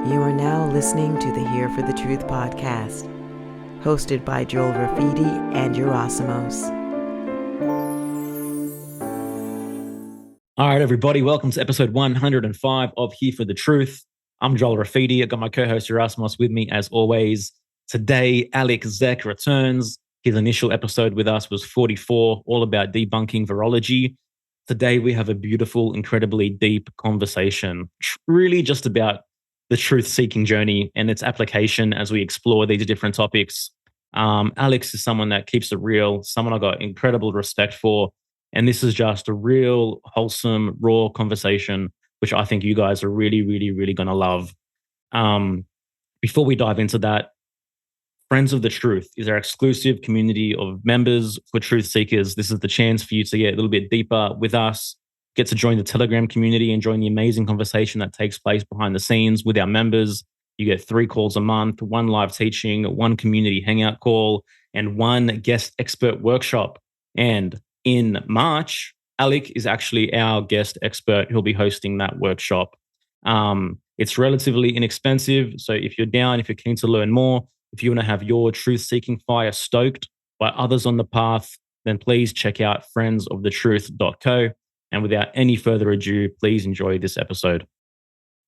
You are now listening to the Here for the Truth podcast, hosted by Joel Rafidi and Yerasimos. All right, everybody, welcome to episode 105 of Here for the Truth. I'm Joel Rafidi. I got my co-host Yerasimos with me as always. Today, Alec Zeck returns. His initial episode with us was 44, all about debunking virology. Today, we have a beautiful, incredibly deep conversation, really just about the truth-seeking journey and its application as we explore these different topics. Alex is someone that keeps it real, someone I got incredible respect for. And this is just a real wholesome, raw conversation, which I think you guys are really, really, really going to love. Before we dive into that, Friends of the Truth is our exclusive community of members for truth seekers. This is the chance for you to get a little bit deeper with us, get to join the Telegram community and join the amazing conversation that takes place behind the scenes with our members. You get 3 calls a month, 1 live teaching, 1 community hangout call, and 1 guest expert workshop. And in March, Alec is actually our guest expert who'll be hosting that workshop. It's relatively inexpensive. So if you're down, if you're keen to learn more, if you want to have your truth-seeking fire stoked by others on the path, then please check out friendsofthetruth.co. And without any further ado, please enjoy this episode.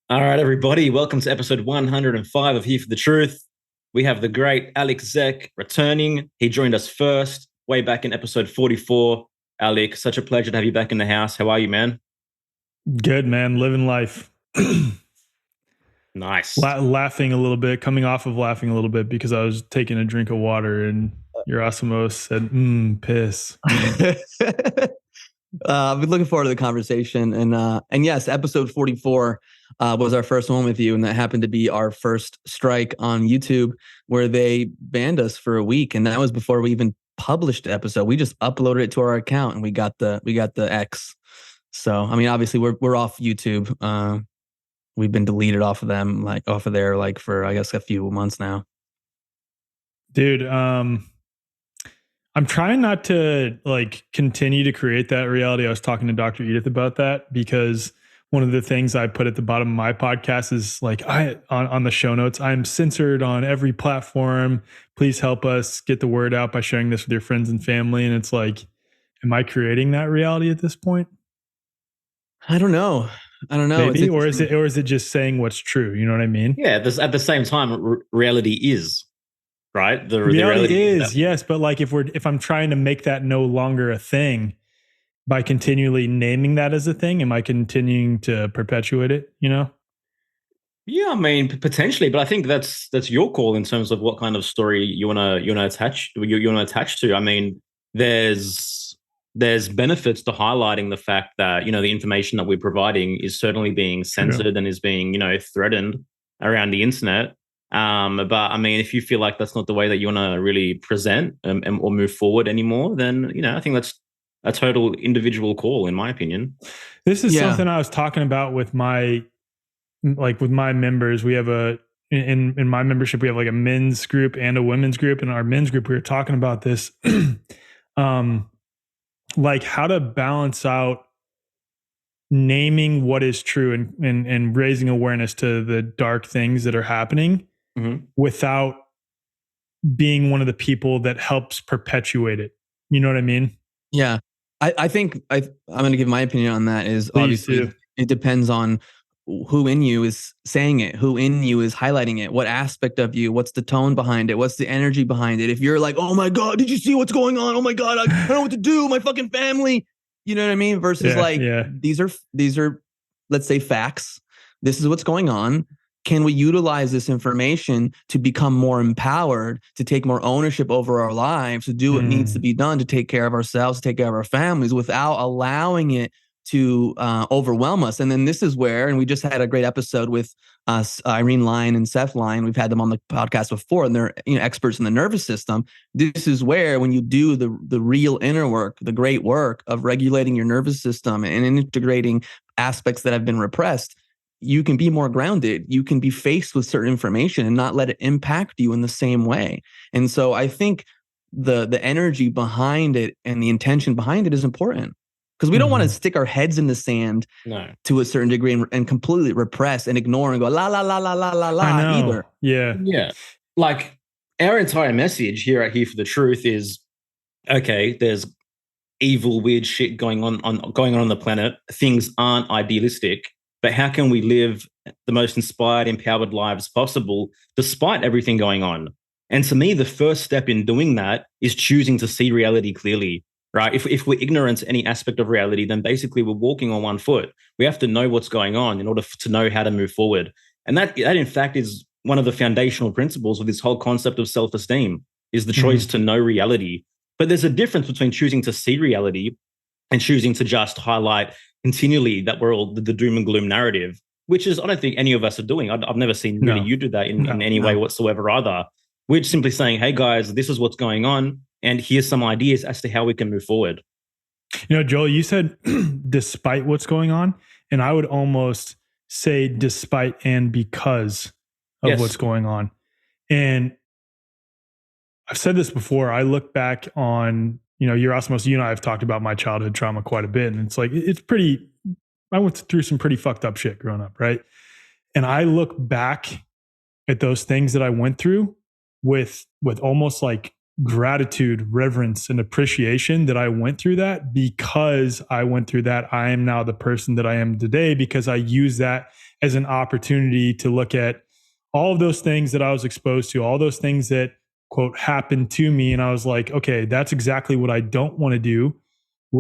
All right, everybody, welcome to episode 105 of Here for the Truth. We have the great Alec Zeck returning. He joined us first, way back in episode 44. Alec, such a pleasure to have you back in the house. How are you, man? Good, man. Living life. Nice. Laughing a little bit, coming off of laughing a little bit because I was taking a drink of water and Yerasimos said, piss. I've been looking forward to the conversation. And yes, episode 44 was our first one with you. And that happened to be our first strike on YouTube where they banned us for a week. And that was before we even published the episode. We just uploaded it to our account and we got the X. So, I mean, obviously we're off YouTube. We've been deleted off of them, off of there, for, I guess, a few months now. Dude, I'm trying not to continue to create that reality. I was talking to Dr. Edith about that because one of the things I put at the bottom of my podcast is on the show notes, I'm censored on every platform. Please help us get the word out by sharing this with your friends and family. And it's am I creating that reality at this point? I don't know. Maybe, or is it just saying what's true? You know what I mean? Yeah. At the same time, reality is. Right. The reality is, yes. But if I'm trying to make that no longer a thing by continually naming that as a thing, am I continuing to perpetuate it? You know? Yeah, I mean, potentially, but I think that's your call in terms of what kind of story you wanna attach to. I mean, there's benefits to highlighting the fact that the information that we're providing is certainly being censored and is being threatened around the internet. But I mean, if you feel like that's not the way that you want to really present or move forward anymore, then, I think that's a total individual call, in my opinion. This is something I was talking about with my members. We have in my membership, we have a men's group and a women's group. In our men's group, we were talking about this, how to balance out naming what is true and raising awareness to the dark things that are happening. Mm-hmm. Without being one of the people that helps perpetuate it. You know what I mean? Yeah. I think I'm going to give my opinion on that is obviously it depends on who in you is saying it, who in you is highlighting it, what aspect of you, what's the tone behind it, what's the energy behind it. If you're oh my God, did you see what's going on? Oh my God, I don't know what to do. My fucking family. You know what I mean? Versus these are, let's say, facts. This is what's going on. Can we utilize this information to become more empowered, to take more ownership over our lives, to do what needs to be done, to take care of ourselves, to take care of our families without allowing it to overwhelm us? And then this is where, and we just had a great episode with Irene Line and Seth Line. We've had them on the podcast before, and they're experts in the nervous system. This is where, when you do the real inner work, the great work of regulating your nervous system and integrating aspects that have been repressed, you can be more grounded. You can be faced with certain information and not let it impact you in the same way. And so I think the energy behind it and the intention behind it is important. because we don't want to stick our heads in the sand to a certain degree and completely repress and ignore and go la la la la la la la either. Yeah. Like our entire message here at Here for the Truth is, okay, there's evil, weird shit going on the planet. Things aren't idealistic, but how can we live the most inspired, empowered lives possible despite everything going on? And to me, the first step in doing that is choosing to see reality clearly, right? If we're ignorant to any aspect of reality, then basically we're walking on one foot. We have to know what's going on in order to know how to move forward. And that in fact is one of the foundational principles of this whole concept of self-esteem, is the choice to know reality. But there's a difference between choosing to see reality and choosing to just highlight continually that we're all the doom and gloom narrative, which is, I don't think any of us are doing. I've never seen really you do that in any way whatsoever either. We're just simply saying, hey guys, this is what's going on, and here's some ideas as to how we can move forward. You know, Joel, you said despite what's going on, and I would almost say despite and because of what's going on. And I've said this before. I look back on, Yerasimos, you and I have talked about my childhood trauma quite a bit. And it's like, I went through some pretty fucked up shit growing up, right? And I look back at those things that I went through with almost like gratitude, reverence, and appreciation that I went through that. Because I went through that, I am now the person that I am today, because I use that as an opportunity to look at all of those things that I was exposed to, all those things that, quote, happened to me. And I was like, okay, that's exactly what I don't want to do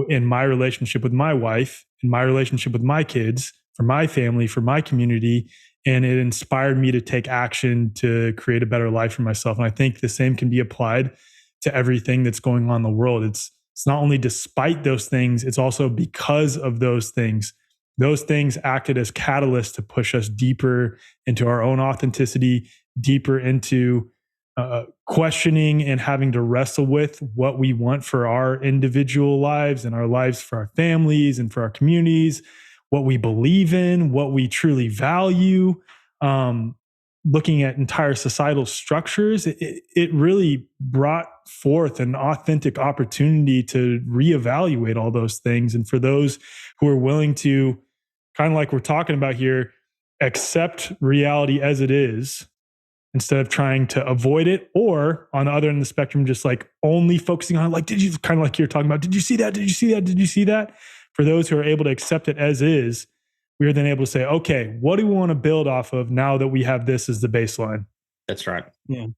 in my relationship with my wife, in my relationship with my kids, for my family, for my community. And it inspired me to take action to create a better life for myself. And I think the same can be applied to everything that's going on in the world. It's not only despite those things, it's also because of those things. Those things acted as catalysts to push us deeper into our own authenticity, deeper into questioning and having to wrestle with what we want for our individual lives and our lives for our families and for our communities, what we believe in, what we truly value. Looking at entire societal structures, it really brought forth an authentic opportunity to reevaluate all those things. And for those who are willing to, kind of like we're talking about here, accept reality as it is, instead of trying to avoid it, or on the other end of the spectrum, just like only focusing on, like, did you, kind of like you're talking about, did you see that? Did you see that? Did you see that? For those who are able to accept it as is, we are then able to say, okay, what do we want to build off of now that we have this as the baseline? That's right. Yeah,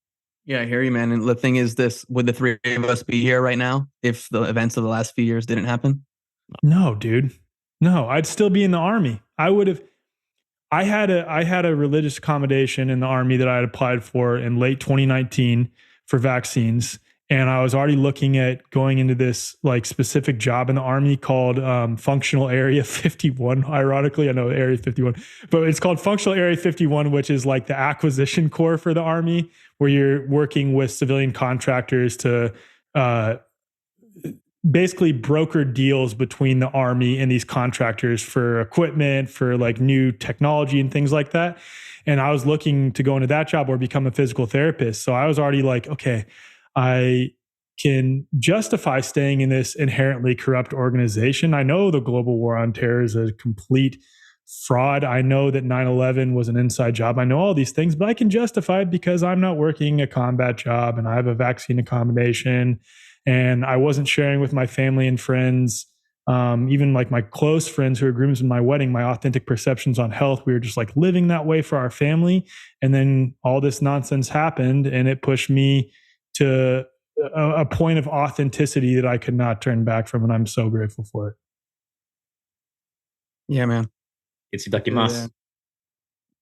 I hear you, man. And the thing is this, would the three of us be here right now if the events of the last few years didn't happen? No, dude. No, I'd still be in the Army. I had a religious accommodation in the Army that I had applied for in late 2019 for vaccines. And I was already looking at going into this like specific job in the Army called Functional Area 51. Ironically, I know Area 51, but it's called Functional Area 51, which is like the acquisition corps for the Army, where you're working with civilian contractors to basically broker deals between the Army and these contractors for equipment, for like new technology and things like that. And I was looking to go into that job or become a physical therapist. So I was already like, okay, I can justify staying in this inherently corrupt organization. I know the global war on terror is a complete fraud. I know that 9/11 was an inside job. I know all these things, but I can justify it because I'm not working a combat job and I have a vaccine accommodation. And I wasn't sharing with my family and friends, even like my close friends who are grooms in my wedding, my authentic perceptions on health. We were just like living that way for our family. And then all this nonsense happened and it pushed me to a point of authenticity that I could not turn back from. And I'm so grateful for it. Yeah, man. Itadakimasu.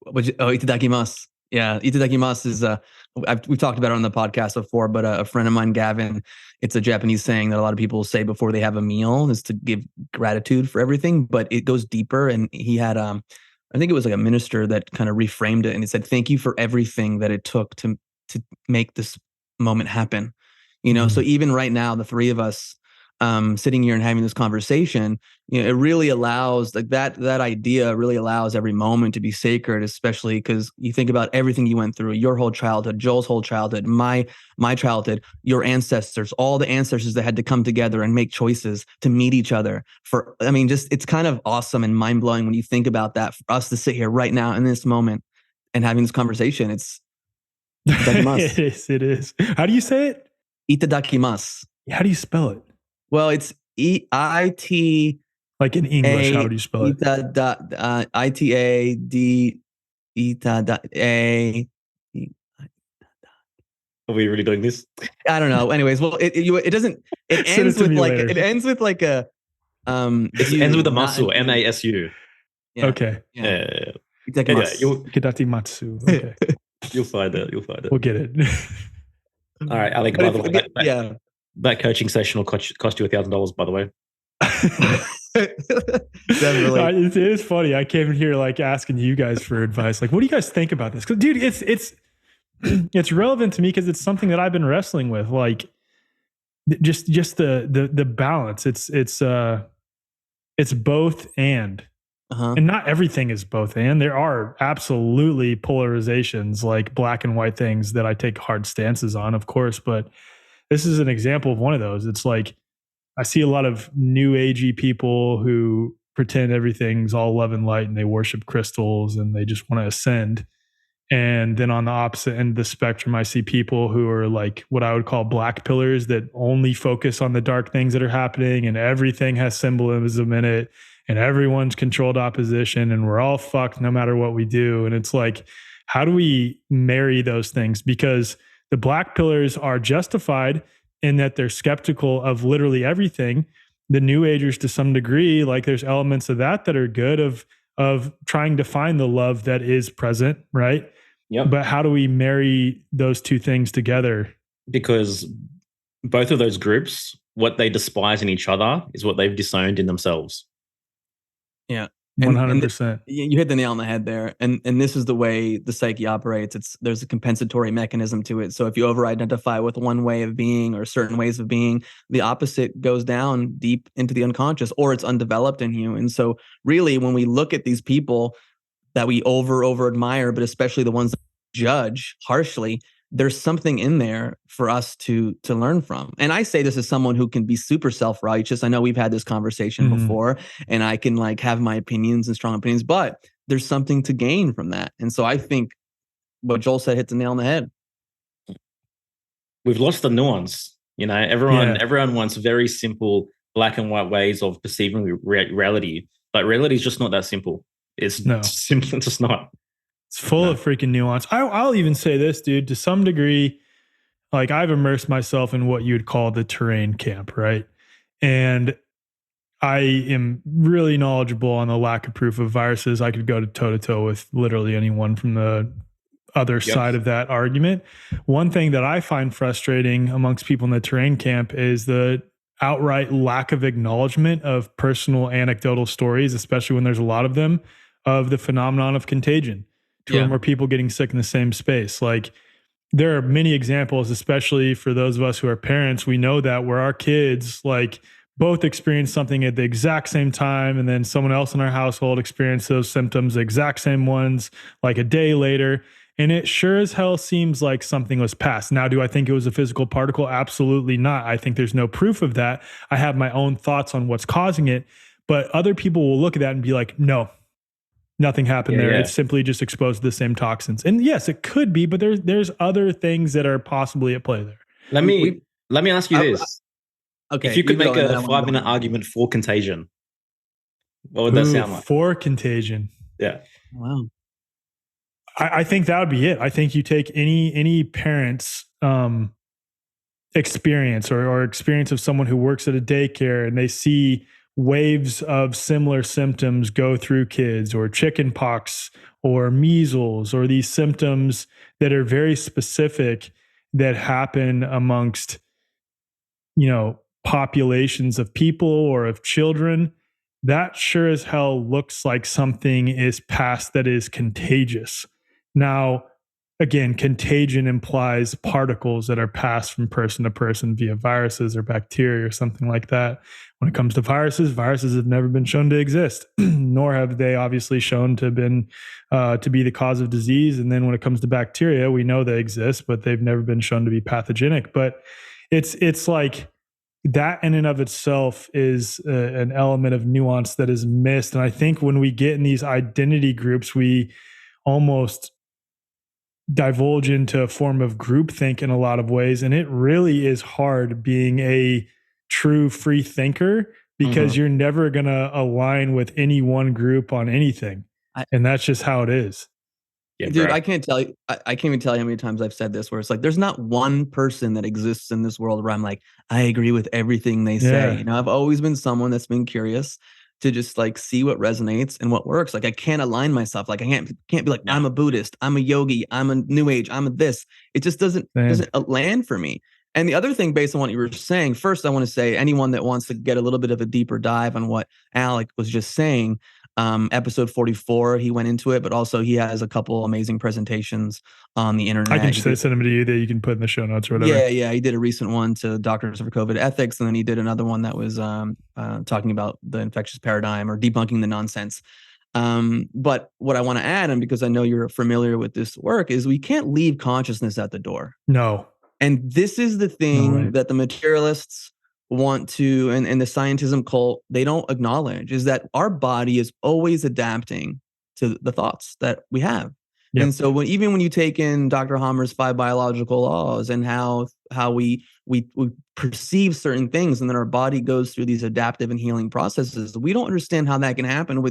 Itadakimasu. Yeah, itadakimasu is we've talked about it on the podcast before, but a friend of mine, Gavin, it's a Japanese saying that a lot of people say before they have a meal is to give gratitude for everything, but it goes deeper. And he had, I think it was like a minister that kind of reframed it, and it said, "Thank you for everything that it took to make this moment happen." You know, so even right now, the three of us sitting here and having this conversation, it really allows that idea really allows every moment to be sacred, especially because you think about everything you went through, your whole childhood, Joel's whole childhood, my childhood, your ancestors, all the ancestors that had to come together and make choices to meet each other it's kind of awesome and mind blowing when you think about that, for us to sit here right now in this moment and having this conversation. It's it is. How do you say it? Itadakimasu. How do you spell it? Well, it's E-I-T. Like in English, how would you spell it? I-T-A-D. Ita-A. Are we really doing this? I don't know. Anyways, well, it doesn't. It ends with like later. It ends with like a. It ends with a muscle. M-A-S-U. Yeah. Okay. Yeah. Itadakimasu. Okay. You'll find it. We'll get it. All right, Alec. By the way, that coaching session will cost you $1,000. By the way. Definitely. It is funny. I came in here like asking you guys for advice. Like, what do you guys think about this? Because, dude, it's relevant to me because it's something that I've been wrestling with. Like, just the balance. It's both and. And not everything is both and. There are absolutely polarizations, like black and white things that I take hard stances on, of course. But this is an example of one of those. It's like I see a lot of new agey people who pretend everything's all love and light and they worship crystals and they just want to ascend. And then on the opposite end of the spectrum, I see people who are like what I would call black pillars that only focus on the dark things that are happening and everything has symbolism in it. And everyone's controlled opposition and we're all fucked no matter what we do. And it's like, how do we marry those things? Because the black pillars are justified in that they're skeptical of literally everything. The new agers, to some degree, like there's elements of that are good of trying to find the love that is present, right? Yep. But how do we marry those two things together? Because both of those groups, what they despise in each other is what they've disowned in themselves. Yeah. 100%. You hit the nail on the head there. And this is the way the psyche operates. There's a compensatory mechanism to it. So if you over-identify with one way of being or certain ways of being, the opposite goes down deep into the unconscious or it's undeveloped in you. And so really when we look at these people that we over admire, but especially the ones that judge harshly, there's something in there for us to learn from. And I say this as someone who can be super self-righteous. I know we've had this conversation before and I can like have my opinions and strong opinions, but there's something to gain from that. And so I think what Joel said hits the nail on the head. We've lost the nuance. Everyone wants very simple black and white ways of perceiving reality, but reality is just not that simple. It's simple. It's just not. It's full of freaking nuance. I'll even say this, dude, to some degree, like I've immersed myself in what you'd call the terrain camp, right? And I am really knowledgeable on the lack of proof of viruses. I could go toe to toe with literally anyone from the other side of that argument. One thing that I find frustrating amongst people in the terrain camp is the outright lack of acknowledgement of personal anecdotal stories, especially when there's a lot of them, of the phenomenon of contagion. Two or more people getting sick in the same space. Like there are many examples, especially for those of us who are parents, we know that where our kids like both experience something at the exact same time and then someone else in our household experienced those symptoms, the exact same ones, like a day later. And it sure as hell seems like something was passed. Now, do I think it was a physical particle? Absolutely not. I think there's no proof of that. I have my own thoughts on what's causing it, but other people will look at that and be like, no, nothing happened there. Yeah. It's simply just exposed to the same toxins. And yes, it could be, but there's other things that are possibly at play there. Let me ask you this. Okay. If you could make a 5-minute argument for contagion, what would that sound like? For contagion. Yeah. Wow. I think that would be it. I think you take any parent's experience or experience of someone who works at a daycare and they see waves of similar symptoms go through kids, or chicken pox or measles, or these symptoms that are very specific that happen amongst, populations of people or of children. That sure as hell looks like something is passed that is contagious. Now, again, contagion implies particles that are passed from person to person via viruses or bacteria or something like that. When it comes to viruses have never been shown to exist, nor have they obviously shown to been to be the cause of disease. And then when it comes to bacteria, we know they exist, but they've never been shown to be pathogenic. But it's like that in and of itself is an element of nuance that is missed. And I think when we get in these identity groups, we almost divulge into a form of groupthink in a lot of ways. And it really is hard being a true free thinker because you're never going to align with any one group on anything. And that's just how it is. Yeah, dude, I can't tell you. I can't even tell you how many times I've said this, where it's like, there's not one person that exists in this world where I'm like, I agree with everything they say. You know, I've always been someone that's been curious to just like see what resonates and what works. Like I can't align myself. Like I can't be like, I'm a Buddhist, I'm a yogi, I'm a New Age, I'm a this. It just doesn't land for me. And the other thing, based on what you were saying, first, I want to say anyone that wants to get a little bit of a deeper dive on what Alec was just saying, episode 44, he went into it, but also he has a couple amazing presentations on the internet. I can just send them to you that you can put in the show notes or whatever. Yeah. He did a recent one to Doctors for COVID Ethics, and then he did another one that was talking about the infectious paradigm or debunking the nonsense. But what I want to add, and because I know you're familiar with this work, is we can't leave consciousness at the door. No. And this is the thing that the materialists want to, and the scientism cult, they don't acknowledge, is that our body is always adapting to the thoughts that we have. Yep. And so even when you take in Dr. Hamer's 5 biological laws and how we perceive certain things, and then our body goes through these adaptive and healing processes, we don't understand how that can happen or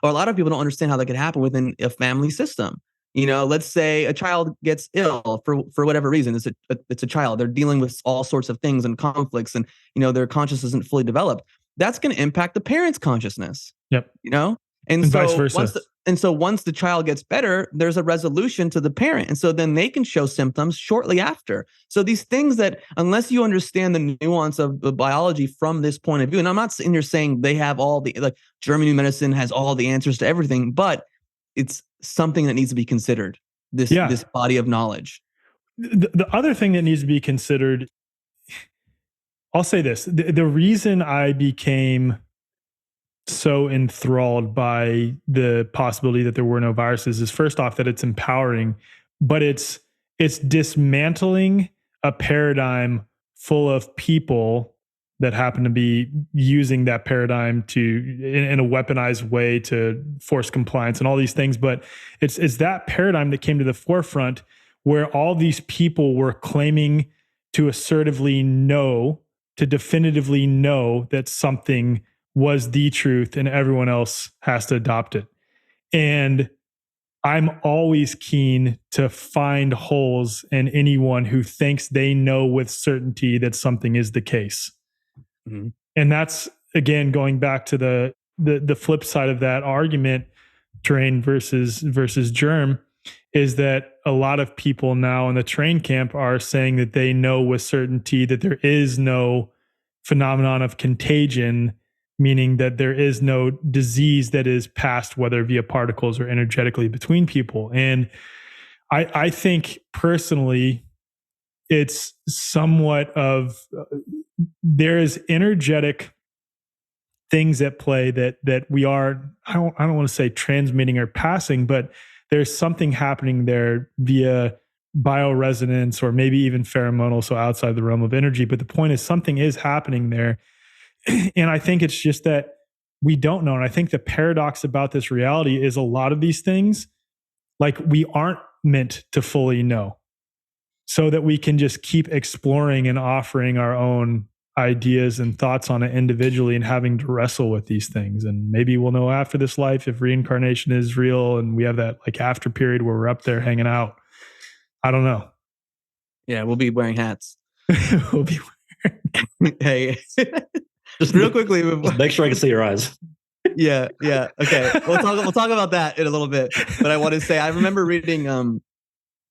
a lot of people don't understand how that can happen within a family system. You know, let's say a child gets ill for whatever reason. It's a child. They're dealing with all sorts of things and conflicts, and you know their consciousness isn't fully developed. That's going to impact the parent's consciousness. Yep. You know, and so vice versa. Once the child gets better, there's a resolution to the parent, and so then they can show symptoms shortly after. So these things that, unless you understand the nuance of the biology from this point of view, and I'm not sitting here saying they have all the, like German new medicine has all the answers to everything, but it's something that needs to be considered, this body of knowledge. The other thing that needs to be considered, I'll say this, the reason I became so enthralled by the possibility that there were no viruses is, first off, that it's empowering, but it's dismantling a paradigm full of people that happen to be using that paradigm in a weaponized way to force compliance and all these things. But it's that paradigm that came to the forefront where all these people were claiming to assertively know, to definitively know that something was the truth and everyone else has to adopt it. And I'm always keen to find holes in anyone who thinks they know with certainty that something is the case. Mm-hmm. And that's, again, going back to the flip side of that argument, train versus germ, is that a lot of people now in the train camp are saying that they know with certainty that there is no phenomenon of contagion, meaning that there is no disease that is passed, whether via particles or energetically between people. And I think personally, it's somewhat of there is energetic things at play that we are, I don't want to say transmitting or passing, but there's something happening there via bioresonance or maybe even pheromonal, so outside the realm of energy. But the point is, something is happening there. And I think it's just that we don't know. And I think the paradox about this reality is a lot of these things, like, we aren't meant to fully know, so that we can just keep exploring and offering our own ideas and thoughts on it individually and having to wrestle with these things. And maybe we'll know after this life if reincarnation is real and we have that like after period where we're up there hanging out. I don't know. Yeah, we'll be wearing hats. We'll be wearing Hey. Just real quickly. Just make sure I can see your eyes. Yeah. Okay. We'll talk about that in a little bit. But I want to say, I remember reading,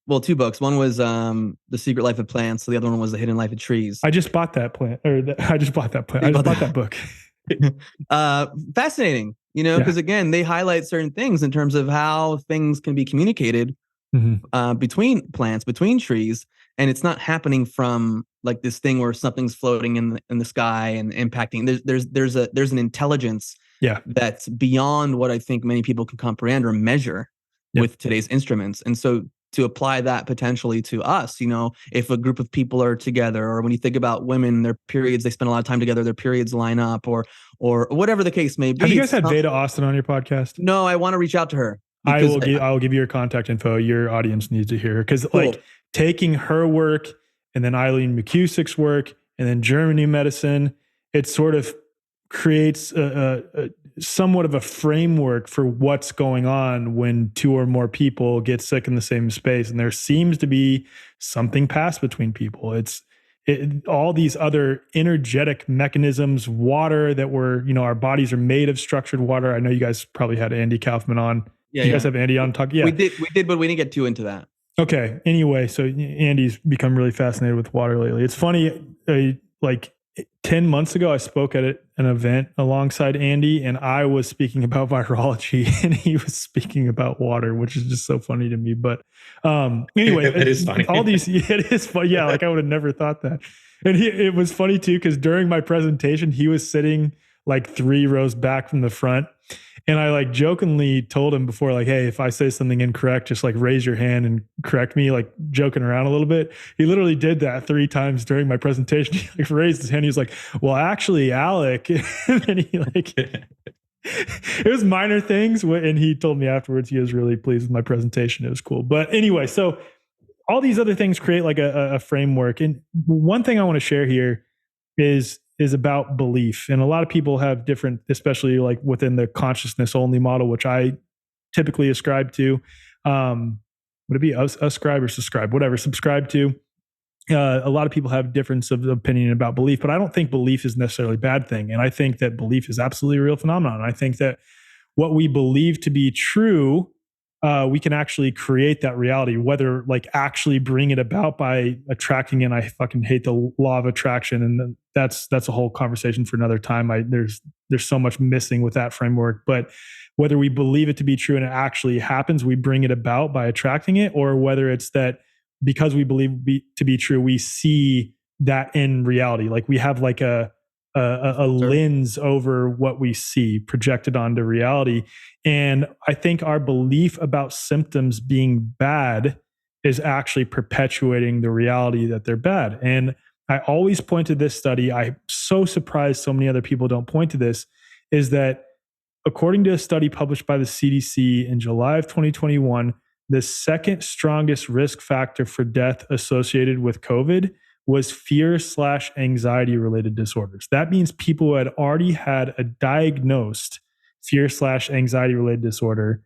2 books. One was The Secret Life of Plants. So the other one was The Hidden Life of Trees. I just bought that plant. I just bought that book. Fascinating, because again, they highlight certain things in terms of how things can be communicated between plants, between trees, and it's not happening from like this thing where something's floating in the sky and impacting. There's an intelligence that's beyond what I think many people can comprehend or measure with today's instruments. And so to apply that potentially to us, if a group of people are together, or when you think about women, their periods, they spend a lot of time together, their periods line up, or whatever the case may be. Have you guys had Veda Austin on your podcast? No, I want to reach out to her. I will give you her contact info. Your audience needs to hear her, because like taking her work and then Eileen McCusick's work and then German New Medicine, it sort of creates a somewhat of a framework for what's going on when two or more people get sick in the same space, and there seems to be something passed between people. All these other energetic mechanisms, water that our bodies are made of structured water. I know you guys probably had Andy Kaufman on. You guys have Andy on talk? Yeah, we did, but we didn't get too into that. Okay. Anyway, so Andy's become really fascinated with water lately. It's funny, like 10 months ago, I spoke at an event alongside Andy, and I was speaking about virology and he was speaking about water, which is just so funny to me. But anyway, it is funny. It is funny. Yeah, like I would have never thought that. And it was funny too, because during my presentation, he was sitting like 3 rows back from the front. And I like jokingly told him before, like, hey, if I say something incorrect, just like raise your hand and correct me, like joking around a little bit. He literally did that 3 times during my presentation. He like raised his hand. He was like, well, actually, Alec. And then he like, it was minor things. And he told me afterwards he was really pleased with my presentation. It was cool. But anyway, so all these other things create like a framework. And one thing I want to share here is about belief. And a lot of people have different, especially like within the consciousness only model, which I typically ascribe to. Would it be ascribe or subscribe? Whatever, subscribe to. A lot of people have difference of opinion about belief, but I don't think belief is necessarily a bad thing. And I think that belief is absolutely a real phenomenon. I think that what we believe to be true, we can actually create that reality, whether like actually bring it about by attracting. And I fucking hate the law of attraction. And that's a whole conversation for another time. There's so much missing with that framework, but whether we believe it to be true and it actually happens, we bring it about by attracting it, or whether it's that because we believe to be true, we see that in reality. Like we have like a lens over what we see projected onto reality. And I think our belief about symptoms being bad is actually perpetuating the reality that they're bad. And I always point to this study. I'm so surprised so many other people don't point to this, is that according to a study published by the CDC in July of 2021, the second strongest risk factor for death associated with COVID was fear/anxiety related disorders. That means people who had already had a diagnosed fear/anxiety related disorder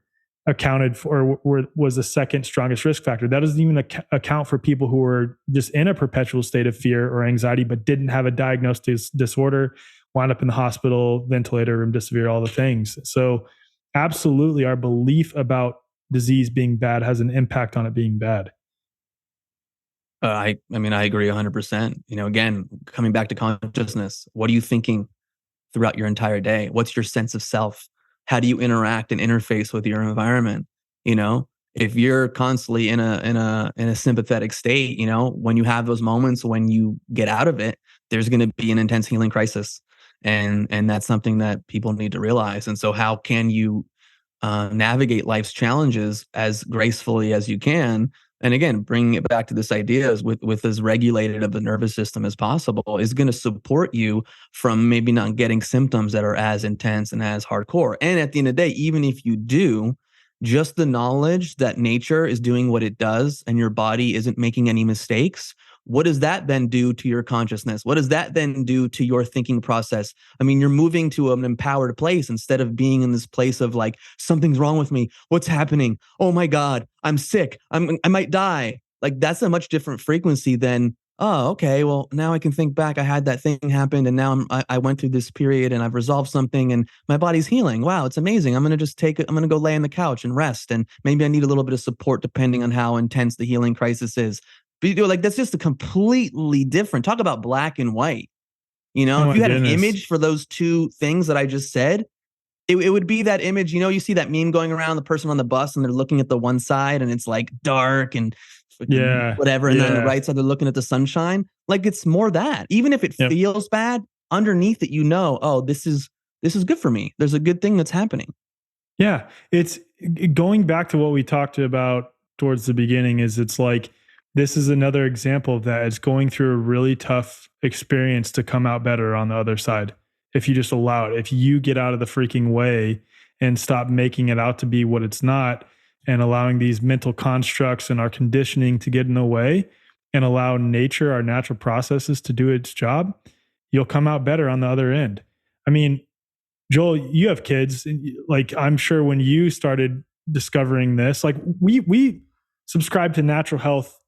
accounted for, or was the second strongest risk factor. That doesn't even account for people who were just in a perpetual state of fear or anxiety, but didn't have a diagnosed disorder, wound up in the hospital, ventilator, remdesivir, all the things. So absolutely, our belief about disease being bad has an impact on it being bad. I mean, I agree 100%. Again, coming back to consciousness, what are you thinking throughout your entire day? What's your sense of self? How do you interact and interface with your environment? If you're constantly in a sympathetic state, when you have those moments, when you get out of it, there's going to be an intense healing crisis. And that's something that people need to realize. And so how can you navigate life's challenges as gracefully as you can? And again, bringing it back to this idea is with as regulated of the nervous system as possible is going to support you from maybe not getting symptoms that are as intense and as hardcore. And at the end of the day, even if you do, just the knowledge that nature is doing what it does and your body isn't making any mistakes, what does that then do to your consciousness? What does that then do to your thinking process? I mean, you're moving to an empowered place instead of being in this place of like, something's wrong with me. What's happening? Oh my God, I'm sick. I might die. Like that's a much different frequency than, oh, okay, well, now I can think back. I had that thing happen and now I went through this period and I've resolved something and my body's healing. Wow, it's amazing. I'm going to just I'm going to go lay on the couch and rest. And maybe I need a little bit of support depending on how intense the healing crisis is. But like that's just a completely different. Talk about black and white. If you had an image for those two things that I just said, it would be that image, you see that meme going around, the person on the bus and they're looking at the one side and it's like dark and whatever. And then on the right side, they're looking at the sunshine. Like it's more that, even if it feels bad, underneath it, oh, this is good for me. There's a good thing that's happening. Yeah. It's going back to what we talked about towards the beginning is it's like, this is another example of that. It's going through a really tough experience to come out better on the other side. If you just allow it, if you get out of the freaking way and stop making it out to be what it's not and allowing these mental constructs and our conditioning to get in the way and allow nature, our natural processes to do its job, you'll come out better on the other end. I mean, Joel, you have kids. Like, I'm sure when you started discovering this, like we subscribed to natural health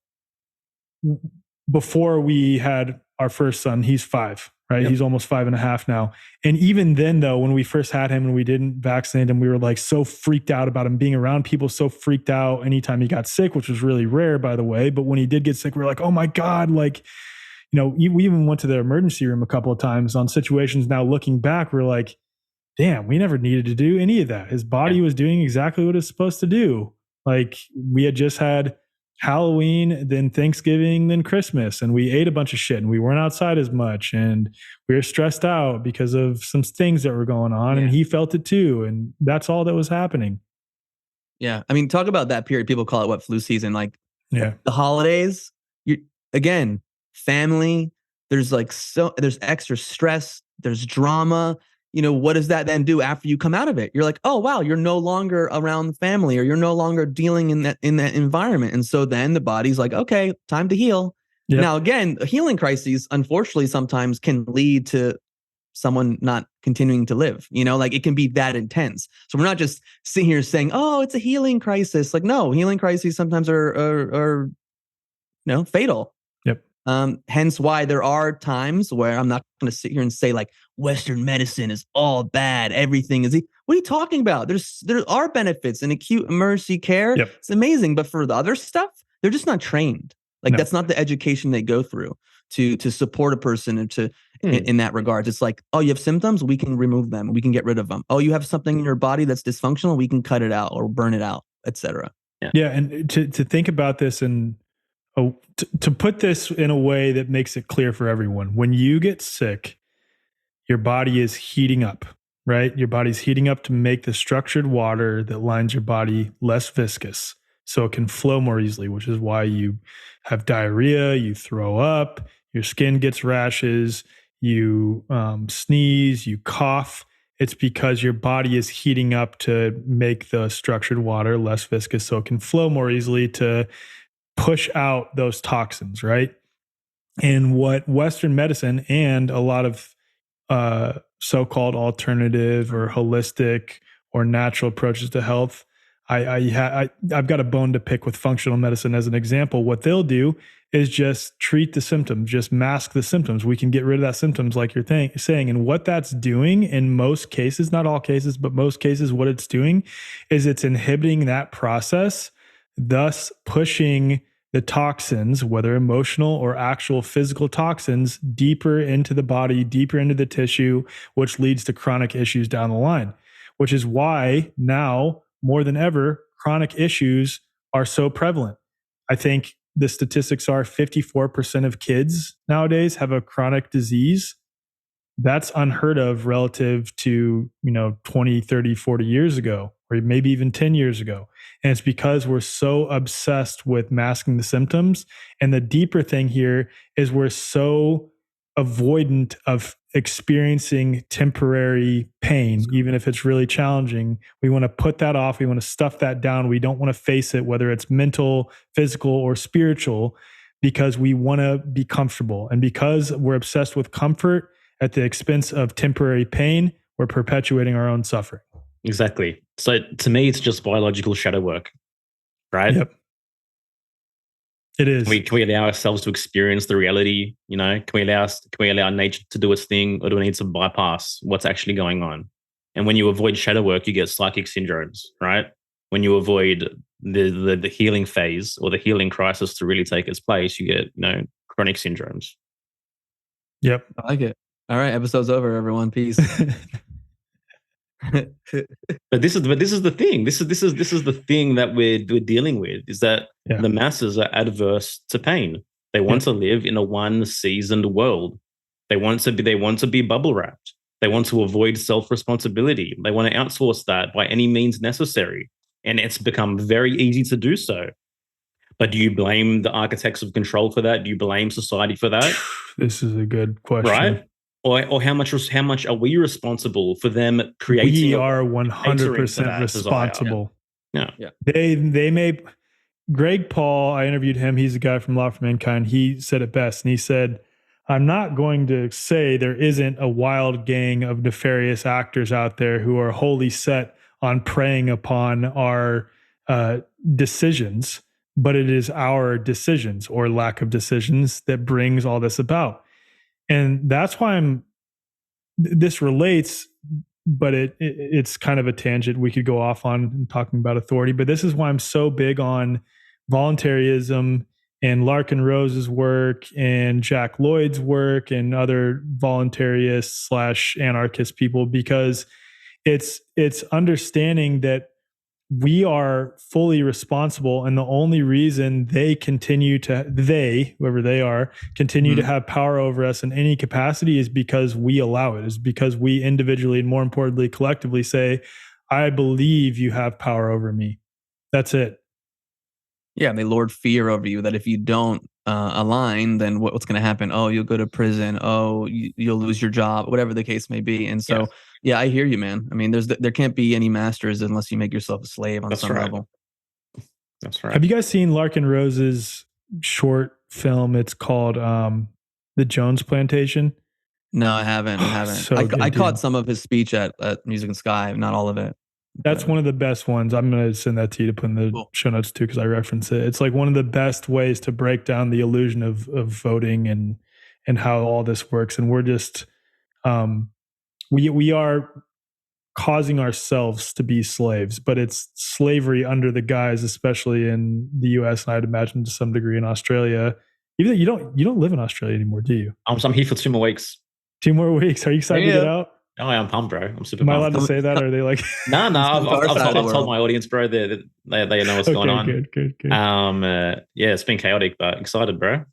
before we had our first son. He's 5, right? Yep. He's almost 5.5 now. And even then though, when we first had him and we didn't vaccinate him, we were like so freaked out about him being around people, so freaked out anytime he got sick, which was really rare, by the way. But when he did get sick, we were like, oh my God, like, we even went to the emergency room a couple of times on situations. Now looking back, we're like, damn, we never needed to do any of that. His body was doing exactly what it's supposed to do. Like, we had just had Halloween, then Thanksgiving, then Christmas, and we ate a bunch of shit and we weren't outside as much and we were stressed out because of some things that were going on and he felt it too. And that's all that was happening. Yeah. I mean, talk about that period. People call it flu season. Like the holidays, again, family, there's there's extra stress, there's drama. What does that then do after you come out of it? You're like, oh, wow, you're no longer around the family or you're no longer dealing in that environment. And so then the body's like, okay, time to heal. Yep. Now, again, healing crises, unfortunately, sometimes can lead to someone not continuing to live, like it can be that intense. So we're not just sitting here saying, oh, it's a healing crisis. Like, no, healing crises sometimes are fatal. Yep. Hence why there are times where I'm not going to sit here and say like Western medicine is all bad. Everything is. What are you talking about? There are benefits in acute emergency care. Yep. It's amazing, but for the other stuff, they're just not trained. Like that's not the education they go through to support a person and to in that regard. It's like, oh, you have symptoms, we can remove them, we can get rid of them. Oh, you have something in your body that's dysfunctional, we can cut it out or burn it out, etc. Yeah, and to think about this and to put this in a way that makes it clear for everyone, when you get sick, your body is heating up, right? Your body's heating up to make the structured water that lines your body less viscous so it can flow more easily, which is why you have diarrhea, you throw up, your skin gets rashes, you sneeze, you cough. It's because your body is heating up to make the structured water less viscous so it can flow more easily to push out those toxins, right? And what Western medicine and a lot of so-called alternative or holistic or natural approaches to health, I've got a bone to pick with functional medicine as an example. What they'll do is just treat the symptoms, just mask the symptoms. We can get rid of that symptoms like you're saying. And what that's doing in most cases, not all cases, but most cases, what it's doing is it's inhibiting that process, thus pushing the toxins, whether emotional or actual physical toxins, deeper into the body, deeper into the tissue, which leads to chronic issues down the line, which is why now, more than ever, chronic issues are so prevalent. I think the statistics are 54% of kids nowadays have a chronic disease. That's unheard of relative to, 20, 30, 40 years ago, or maybe even 10 years ago. And it's because we're so obsessed with masking the symptoms. And the deeper thing here is we're so avoidant of experiencing temporary pain, even if it's really challenging. We want to put that off. We want to stuff that down. We don't want to face it, whether it's mental, physical, or spiritual, because we want to be comfortable. And because we're obsessed with comfort at the expense of temporary pain, we're perpetuating our own suffering. Exactly. So to me, it's just biological shadow work, right? Yep. It is. Can we allow ourselves to experience the reality? Can we allow nature to do its thing, or do we need to bypass what's actually going on? And when you avoid shadow work, you get psychic syndromes, right? When you avoid the healing phase or the healing crisis to really take its place, you get chronic syndromes. Yep. I like it. All right, episode's over, everyone. Peace. But this is the thing. This is the thing that we're dealing with, is that the masses are adverse to pain. They want to live in a one-seasoned world. They want to be bubble wrapped. They want to avoid self-responsibility. They want to outsource that by any means necessary. And it's become very easy to do so. But do you blame the architects of control for that? Do you blame society for that? This is a good question. Right? Or how much are we responsible for them creating? We are 100% responsible. Yeah. They may. Greg Paul, I interviewed him. He's a guy from Law for Mankind. He said it best, and he said, "I'm not going to say there isn't a wild gang of nefarious actors out there who are wholly set on preying upon our decisions, but it is our decisions or lack of decisions that brings all this about." And that's why this relates, but it's kind of a tangent we could go off on talking about authority. But this is why I'm so big on voluntarism and Larkin Rose's work and Jack Lloyd's work and other voluntarists / anarchist people, because it's understanding that we are fully responsible, and the only reason whoever they are, continue to have power over us in any capacity is because we allow it, is because we individually and more importantly collectively say, I believe you have power over me. That's it. Yeah, they lord fear over you that if you don't align, then what's going to happen? Oh, you'll go to prison. Oh, you'll lose your job, whatever the case may be. And so, yeah, I hear you, man. I mean, there can't be any masters unless you make yourself a slave on some level. That's right. Have you guys seen Larkin Rose's short film? It's called The Jones Plantation. No, I haven't. I caught some of his speech at Music and Sky, not all of it. That's one of the best ones. I'm going to send that to you to put in the show notes too, because I reference it. It's like one of the best ways to break down the illusion of voting and how all this works. And we're just we are causing ourselves to be slaves, but it's slavery under the guise, especially in the US, and I'd imagine to some degree in Australia. Even though you don't live in Australia anymore, do you? I'm here for 2 more weeks. 2 more weeks. Are you excited to get out? Oh, I'm pumped, bro. I'm super pumped. Am I allowed to say that? Or are they like... No, I've told my audience, bro. They know what's going on. Good. Yeah, it's been chaotic, but excited, bro.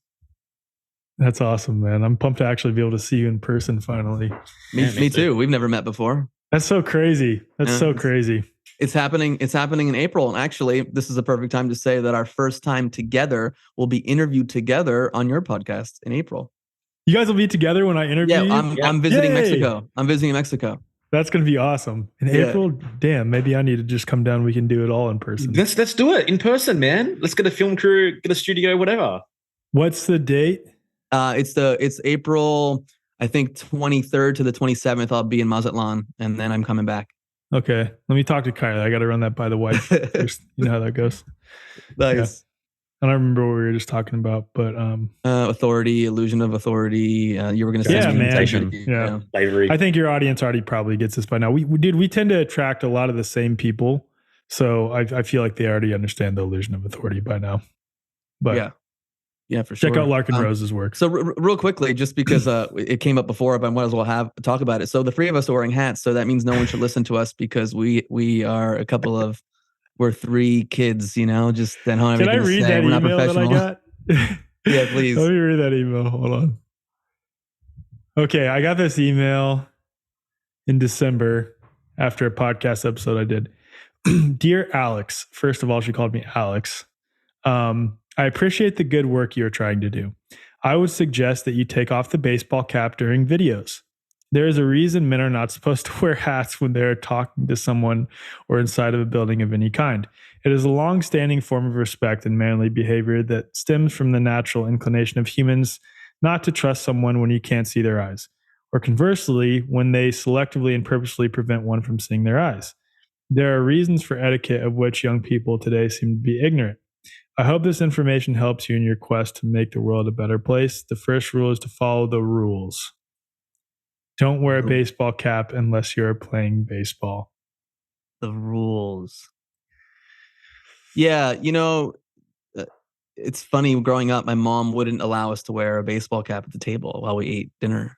That's awesome, man. I'm pumped to actually be able to see you in person finally. Me too. We've never met before. That's so crazy. So crazy. It's happening in April. And actually, this is a perfect time to say that our first time together will be interviewed together on your podcast in April. You guys will be together when I interview you? I'm visiting Mexico. I'm visiting Mexico. That's going to be awesome. In April, damn, maybe I need to just come down. We can do it all in person. Let's do it in person, man. Let's get a film crew, get a studio, whatever. What's the date? It's April, I think 23rd to the 27th. I'll be in Mazatlan, and then I'm coming back. Okay. Let me talk to Kylie. I got to run that by the wife. You know how that goes. Nice. Yeah. I don't remember what we were just talking about, but authority, illusion of authority. You were going to say contagion. Yeah. Slavery. I think your audience already probably gets this by now. We tend to attract a lot of the same people, so I feel like they already understand the illusion of authority by now. But yeah, for sure. Check out Larkin Rose's work. So real quickly, just because it came up before, but I might as well talk about it. So the 3 of us are wearing hats, so that means no one should listen to us because we are a couple of. We're 3 kids, just then. Can I read that email that I got? Yeah, please. Let me read that email. Hold on. Okay, I got this email in December after a podcast episode I did. Dear Alex, first of all, she called me Alex. I appreciate the good work you're trying to do. I would suggest that you take off the baseball cap during videos. There is a reason men are not supposed to wear hats when they're talking to someone or inside of a building of any kind. It is a long-standing form of respect and manly behavior that stems from the natural inclination of humans not to trust someone when you can't see their eyes, or conversely, when they selectively and purposely prevent one from seeing their eyes. There are reasons for etiquette of which young people today seem to be ignorant. I hope this information helps you in your quest to make the world a better place. The first rule is to follow the rules. Don't wear a baseball cap unless you're playing baseball. The rules. Yeah, it's funny. Growing up, my mom wouldn't allow us to wear a baseball cap at the table while we ate dinner,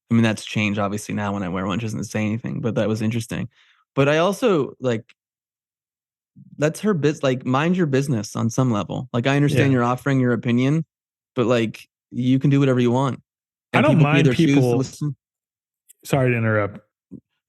I mean, that's changed obviously now when I wear one, she doesn't say anything, but that was interesting. But I also like, that's her like mind your business on some level. Like I understand you're offering your opinion, but like you can do whatever you want. And I don't people mind choose to people. listen. Sorry to interrupt.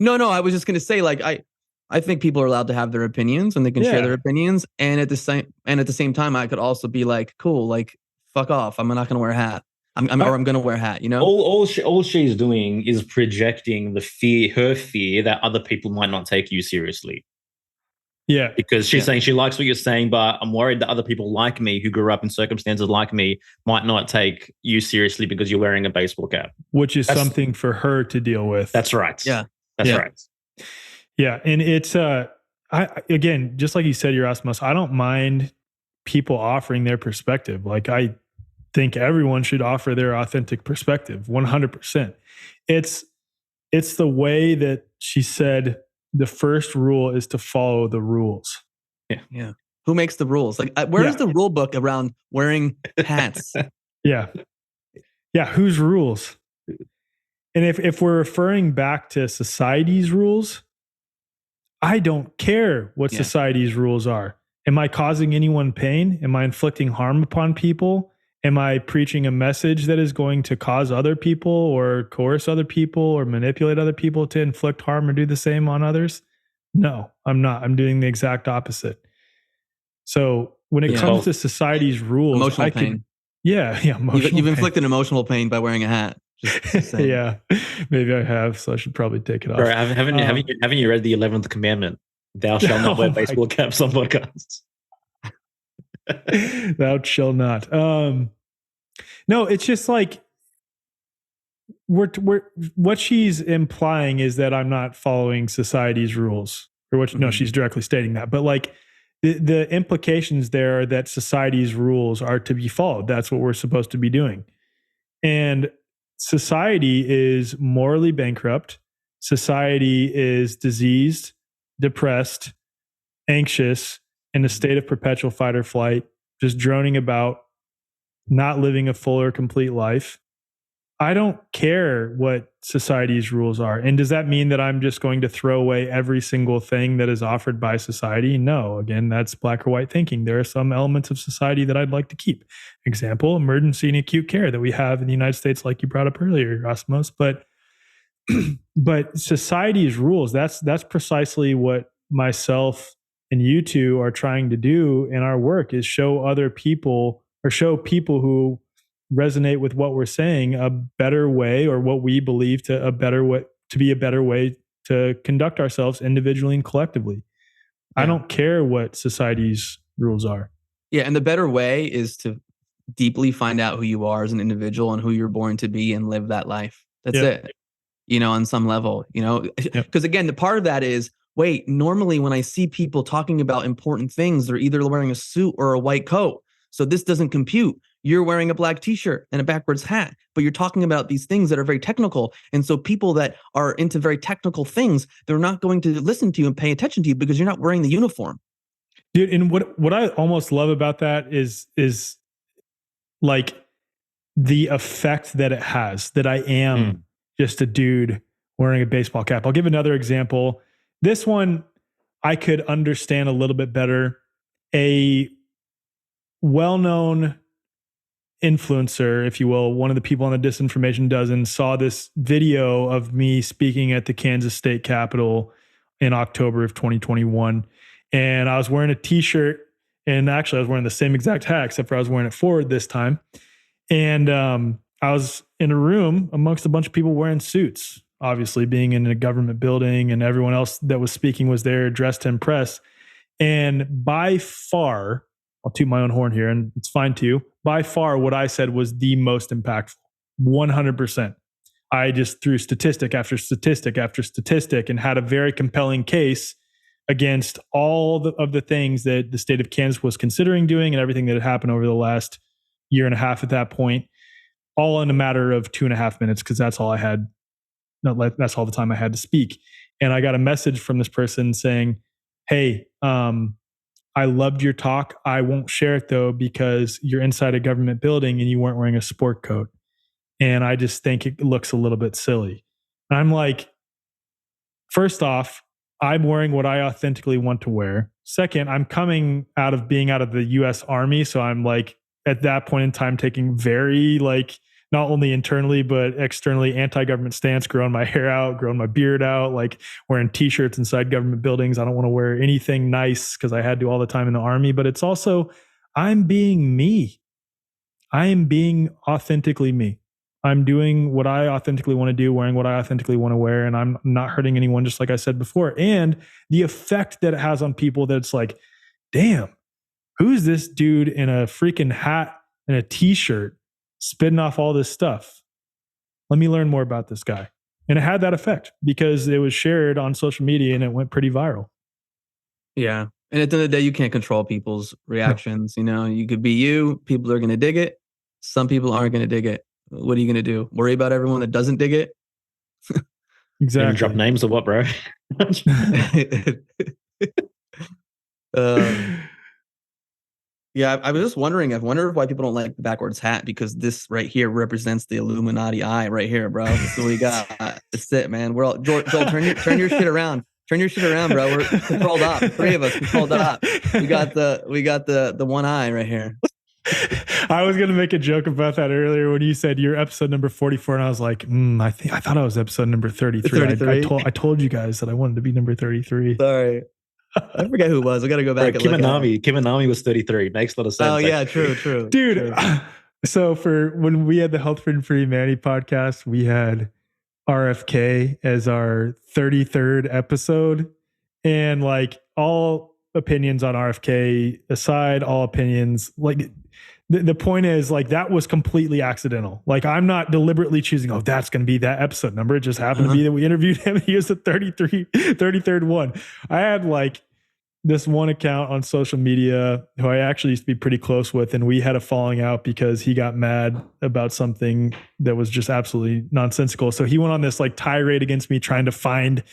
No, I was just going to say, like, I think people are allowed to have their opinions and they can share their opinions. And at the same time, I could also be like, cool, like, fuck off. I'm not going to wear a hat. I'm going to wear a hat, you know? All she's doing is projecting her fear that other people might not take you seriously. Yeah. Because she's saying she likes what you're saying, but I'm worried that other people like me who grew up in circumstances like me might not take you seriously because you're wearing a baseball cap. Which is something for her to deal with. That's right. Yeah. That's right. Yeah. And it's, again, just like you said, Yerasimos, I don't mind people offering their perspective. Like I think everyone should offer their authentic perspective 100%. It's the way that she said the first rule is to follow the rules. Yeah. Who makes the rules? Like where's the rule book around wearing hats? Yeah. Whose rules? And if we're referring back to society's rules, I don't care what society's rules are. Am I causing anyone pain? Am I inflicting harm upon people? Am I preaching a message that is going to cause other people or coerce other people or manipulate other people to inflict harm or do the same on others? No, I'm not. I'm doing the exact opposite. So when it comes to society's rules, emotional pain. Emotional You've inflicted emotional pain by wearing a hat. Just yeah, maybe I have, so I should probably take it off. Bro, haven't you read the 11th commandment? Thou shalt not wear baseball caps on podcasts. Thou shalt not. No, it's just like what she's implying is that I'm not following society's rules, or what? No, she's directly stating that. But like the implications there are that society's rules are to be followed. That's what we're supposed to be doing, and society is morally bankrupt. Society is diseased, depressed, anxious, in a state of perpetual fight or flight, just droning about, not living a full or complete life. I don't care what society's rules are. And does that mean that I'm just going to throw away every single thing that is offered by society? No. Again, that's black or white thinking. There are some elements of society that I'd like to keep. Example, emergency and acute care that we have in the United States, like you brought up earlier, Yerasimos. But society's rules, that's precisely what myself and you two are trying to do in our work, is show other people, or show people who resonate with what we're saying, a better way, or what we believe to be a better way to conduct ourselves individually and collectively. I don't care what society's rules are. Yeah. And the better way is to deeply find out who you are as an individual and who you're born to be and live that life. That's it. You know, on some level, you know, because again, the part of that is, wait, normally when I see people talking about important things, they're either wearing a suit or a white coat. So this doesn't compute. You're wearing a black t-shirt and a backwards hat, but you're talking about these things that are very technical. And so people that are into very technical things, they're not going to listen to you and pay attention to you because you're not wearing the uniform. Dude, and what I almost love about that is like the effect that it has, that I am just a dude wearing a baseball cap. I'll give another example. This one I could understand a little bit better. A well-known influencer, if you will, one of the people on the Disinformation Dozen, saw this video of me speaking at the Kansas State Capitol in October of 2021. And I was wearing a t-shirt, and actually I was wearing the same exact hat, except for I was wearing it forward this time. And I was in a room amongst a bunch of people wearing suits, obviously being in a government building, and everyone else that was speaking was there dressed to impress. And by far, I'll toot my own horn here, and it's fine too, by far what I said was the most impactful, 100%. I just threw statistic after statistic after statistic and had a very compelling case against all of the things that the state of Kansas was considering doing and everything that had happened over the last year and a half at that point, all in a matter of 2.5 minutes, because that's all I had. That's all the time I had to speak. And I got a message from this person saying, hey, I loved your talk. I won't share it though, because you're inside a government building and you weren't wearing a sport coat. And I just think it looks a little bit silly. I'm like, first off, I'm wearing what I authentically want to wear. Second, I'm coming out of being out of the US Army. So I'm like, at that point in time, taking very like, not only internally, but externally anti-government stance, growing my hair out, growing my beard out, like wearing t-shirts inside government buildings. I don't want to wear anything nice because I had to all the time in the Army, but it's also, I'm being me. I am being authentically me. I'm doing what I authentically want to do, wearing what I authentically want to wear, and I'm not hurting anyone, just like I said before. And the effect that it has on people that's like, damn, who's this dude in a freaking hat and a t-shirt spitting off all this stuff? Let me learn more about this guy. And it had that effect because it was shared on social media and it went pretty viral. Yeah. And at the end of the day, you can't control people's reactions. You know, you could be you, people are going to dig it. Some people aren't going to dig it. What are you going to do? Worry about everyone that doesn't dig it? Exactly. Drop names or what, bro? Yeah, I was just wondering. I wonder why people don't like the backwards hat, because this right here represents the Illuminati eye right here, bro. That's what we got. That's it, man. We're all Joel. Turn your shit around. Turn your shit around, bro. We're controlled up. Three of us controlled up. We got the one eye right here. I was gonna make a joke about that earlier when you said you're episode number 44, and I was like, I thought I was episode number 33. I told you guys that I wanted to be number 33. Sorry. I forget who it was. I got to go back. Kim Anami was 33. Makes a lot of sense. Oh yeah, true. Dude, true. So for when we had the Health for Free Humanity podcast, we had RFK as our 33rd episode, and like all opinions on RFK aside, all opinions, like the point is, like, that was completely accidental. Like, I'm not deliberately choosing, oh, that's going to be that episode number. It just happened to be that we interviewed him. He was the 33rd one. I had like this one account on social media who I actually used to be pretty close with, and we had a falling out because he got mad about something that was just absolutely nonsensical. So he went on this like tirade against me, trying to find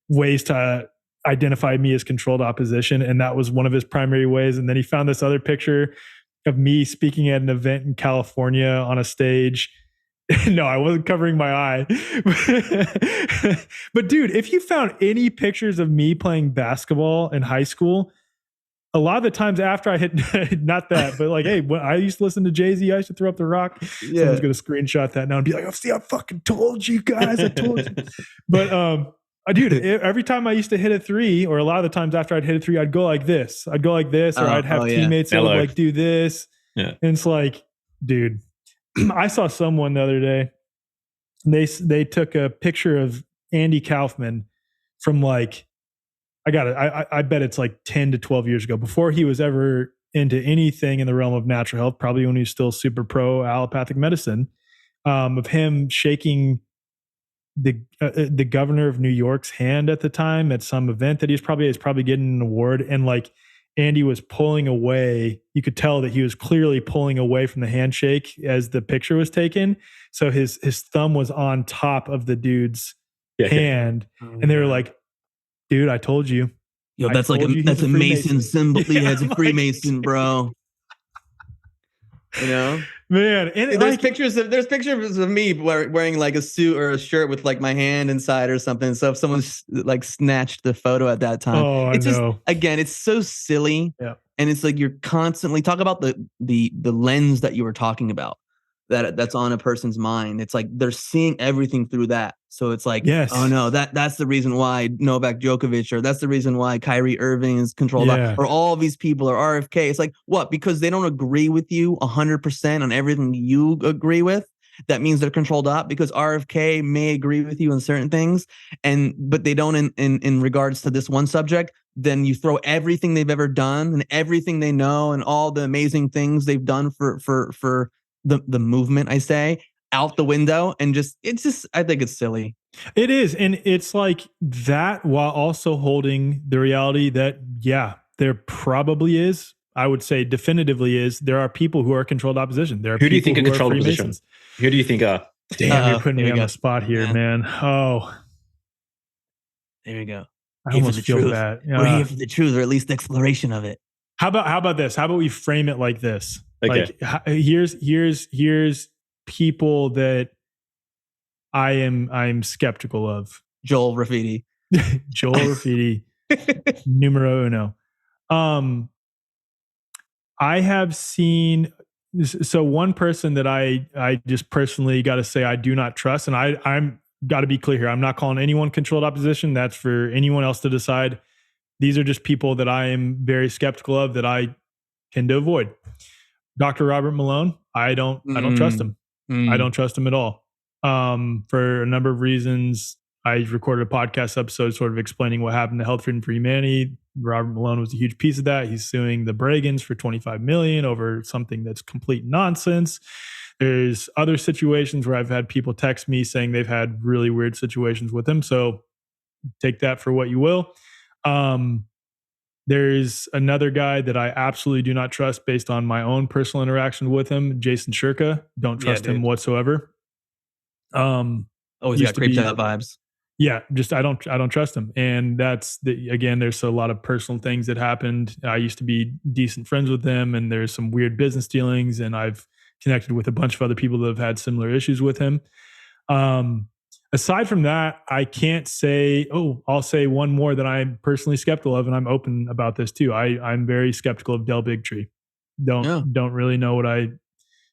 ways to identify me as controlled opposition. And that was one of his primary ways. And then he found this other picture of me speaking at an event in California on a stage. No, I wasn't covering my eye. But dude, if you found any pictures of me playing basketball in high school, a lot of the times after I hit, not that, but like, hey, when I used to listen to Jay-Z, I used to throw up the rock. Yeah. Someone's going to screenshot that now and be like, oh, see, I fucking told you guys. I told you. But, dude, every time I used to hit a three, or a lot of the times after I'd hit a three, I'd go like this. Or I'd have teammates that would like do this. Yeah. And it's like, dude, I saw someone the other day. They took a picture of Andy Kaufman from like, I bet it's like 10 to 12 years ago, before he was ever into anything in the realm of natural health, probably when he was still super pro allopathic medicine, of him shaking the governor of New York's hand at the time at some event that he's probably getting an award, and like Andy was pulling away. You could tell that he was clearly pulling away from the handshake as the picture was taken. So his thumb was on top of the dude's hand, and they were like, "Dude, I told you." Yo, that's like that's a Mason symbol. Yeah, it's a Freemason, bro. You know, man. And there's pictures of me wearing like a suit or a shirt with like my hand inside or something. So if someone like snatched the photo at that time, it's just, again, it's so silly. Yeah. And it's like you're constantly talk about the lens that you were talking about that's on a person's mind. It's like they're seeing everything through that. So it's like, oh no, that's the reason why Novak Djokovic, or that's the reason why Kyrie Irving is controlled by, or all these people, or RFK. It's like, what? Because they don't agree with you 100% on everything you agree with. That means they're controlled up, because RFK may agree with you on certain things, but they don't in regards to this one subject. Then you throw everything they've ever done and everything they know and all the amazing things they've done for the movement, I say, out the window, and I think it's silly. It is. And it's like that, while also holding the reality that, there probably is, I would say definitively is, there are people who are controlled opposition. There are who do you think are controlled opposition? Who do you think are? Damn, you're putting me on the spot here, man. Oh. There you go. I almost feel bad. We're here for the truth, or at least the exploration of it. How about this? How about we frame it like this? Okay. Like, here's people that I'm skeptical of. Joel Rafidi. Joel Rafidi, numero uno. I have seen, so one person that I just personally got to say I do not trust, and I'm got to be clear here. I'm not calling anyone controlled opposition. That's for anyone else to decide. These are just people that I am very skeptical of, that I tend to avoid. Dr. Robert Malone, I don't trust him. I don't trust him at all. For a number of reasons. I recorded a podcast episode sort of explaining what happened to Health Freedom for Humanity. Robert Malone was a huge piece of that. He's suing the Bragans for $25 million over something that's complete nonsense. There's other situations where I've had people text me saying they've had really weird situations with him. So take that for what you will. There's another guy that I absolutely do not trust based on my own personal interaction with him, Jason Shurka. Don't trust him whatsoever. Always got creeped out vibes. Yeah, just I don't trust him. And that's again, there's a lot of personal things that happened. I used to be decent friends with him, and there's some weird business dealings, and I've connected with a bunch of other people that have had similar issues with him. Aside from that, I can't say, I'll say one more that I'm personally skeptical of, and I'm open about this too. I'm very skeptical of Del Bigtree. Don't really know what I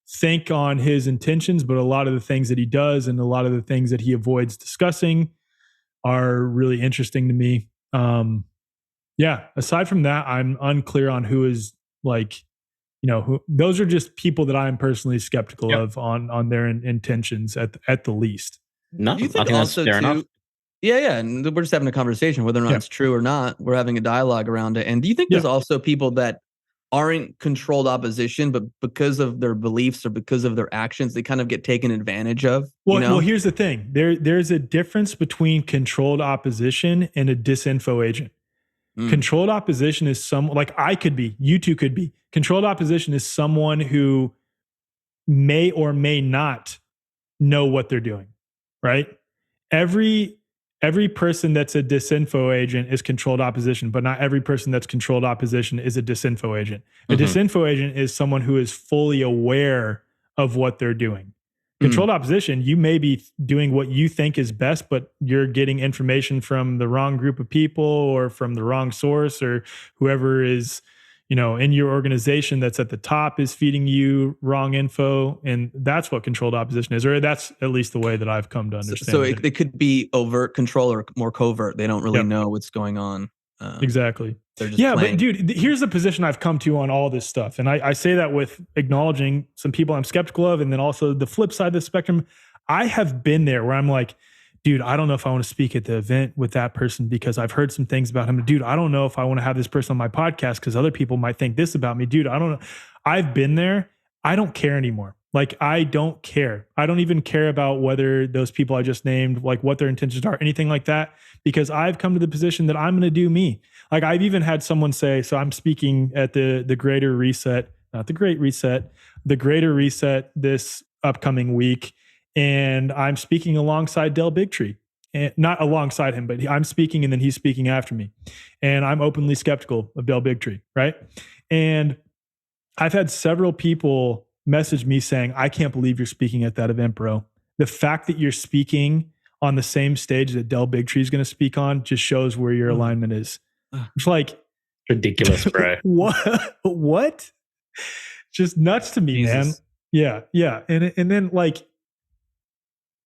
think on his intentions, but a lot of the things that he does and a lot of the things that he avoids discussing are really interesting to me. Aside from that, I'm unclear on who is those are just people that I'm personally skeptical of on their intentions at the least. No, I think that's fair enough. Yeah. And we're just having a conversation, whether or not it's true or not. We're having a dialogue around it. And do you think there's also people that aren't controlled opposition, but because of their beliefs or because of their actions, they kind of get taken advantage of? Well, here's the thing. There's a difference between controlled opposition and a disinfo agent. Controlled opposition is I could be, you two could be. Controlled opposition is someone who may or may not know what they're doing, right? Every person that's a disinfo agent is controlled opposition, but not every person that's controlled opposition is a disinfo agent. A disinfo agent is someone who is fully aware of what they're doing. Controlled opposition, you may be doing what you think is best, but you're getting information from the wrong group of people or from the wrong source, or whoever is, in your organization that's at the top is feeding you wrong info. And that's what controlled opposition is, or that's at least the way that I've come to understand. So it could be overt control or more covert. They don't really know what's going on. Exactly. They're just playing. But dude, here's the position I've come to on all this stuff. And I say that with acknowledging some people I'm skeptical of, and then also the flip side of the spectrum. I have been there where I'm like, dude, I don't know if I want to speak at the event with that person because I've heard some things about him. Dude, I don't know if I want to have this person on my podcast because other people might think this about me. Dude, I don't know. I've been there. I don't care anymore. I don't care. I don't even care about whether those people I just named, what their intentions are, anything like that, because I've come to the position that I'm going to do me. I've even had someone say, so I'm speaking at the Greater Reset, not the Great Reset, the Greater Reset this upcoming week. And I'm speaking alongside Del Bigtree, and not alongside him, but I'm speaking and then he's speaking after me. And I'm openly skeptical of Del Bigtree, right? And I've had several people message me saying, I can't believe you're speaking at that event, bro. The fact that you're speaking on the same stage that Del Bigtree is going to speak on just shows where your alignment is. It's ridiculous, bro. What? Just nuts to me, Jesus. Man. Yeah. And then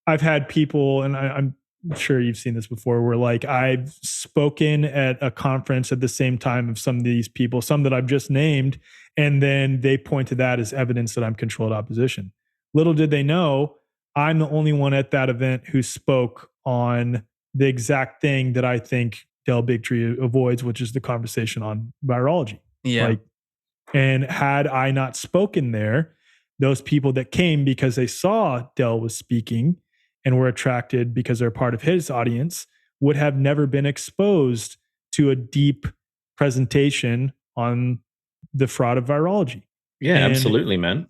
I've had people, and I'm sure you've seen this before, where I've spoken at a conference at the same time of some of these people, some that I've just named, and then they point to that as evidence that I'm controlled opposition. Little did they know, I'm the only one at that event who spoke on the exact thing that I think Del Bigtree avoids, which is the conversation on virology. Yeah. And had I not spoken there, those people that came because they saw Del was speaking and were attracted because they're part of his audience would have never been exposed to a deep presentation on the fraud of virology. Yeah, absolutely, man.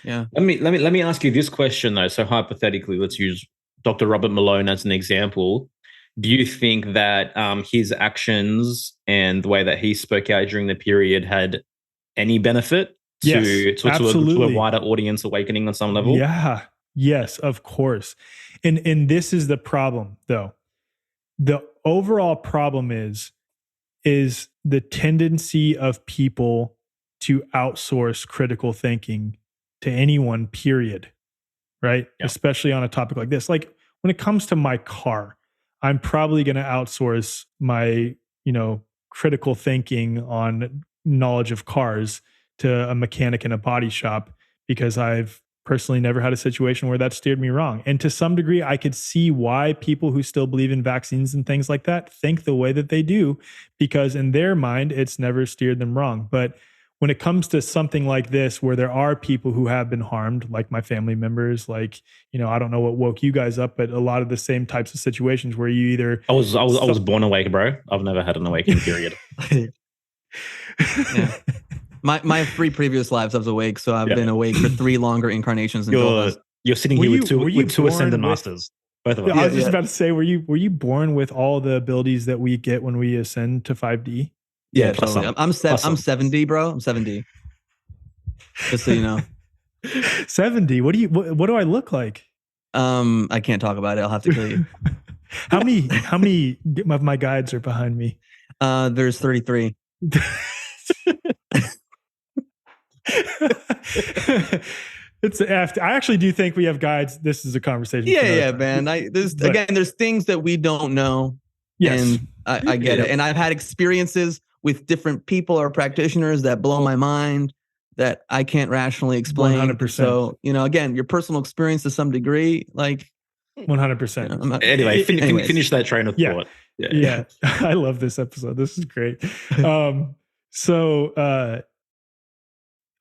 Yeah. Let me ask you this question though. So hypothetically, let's use Dr. Robert Malone as an example. Do you think that his actions and the way that he spoke out during the period had any benefit to a wider audience awakening on some level. Yeah. Yes, of course. And this is the problem, though. The overall problem is the tendency of people to outsource critical thinking to anyone, period. Right? Yeah. Especially on a topic like this. Like when it comes to my car, I'm probably going to outsource my, critical thinking on knowledge of cars to a mechanic in a body shop, because I've personally never had a situation where that steered me wrong. And to some degree, I could see why people who still believe in vaccines and things like that think the way that they do, because in their mind, it's never steered them wrong. But when it comes to something like this, where there are people who have been harmed, like my family members, like, I don't know what woke you guys up, but a lot of the same types of situations where you either... I was born awake, bro. I've never had an awakening period. Yeah. My 3 previous lives I was awake, so I've been awake for 3 longer incarnations. You're sitting here with two ascended masters. Both of us. I was just about to say, were you born with all the abilities that we get when we ascend to 5D? Yeah, totally. I'm 70, bro. I'm 70. Just so you know. 70. What do I look like? I can't talk about it. I'll have to kill you. How many of my guides are behind me? There's 33. It's after. I actually do think we have guides. This is a conversation. Yeah, man. There's things that we don't know. Yes, and I get it. And I've had experiences with different people or practitioners that blow my mind, that I can't rationally explain. 100%. So, again, your personal experience to some degree, like 100%. Anyway, finish that train of thought. Yeah. I love this episode. This is great.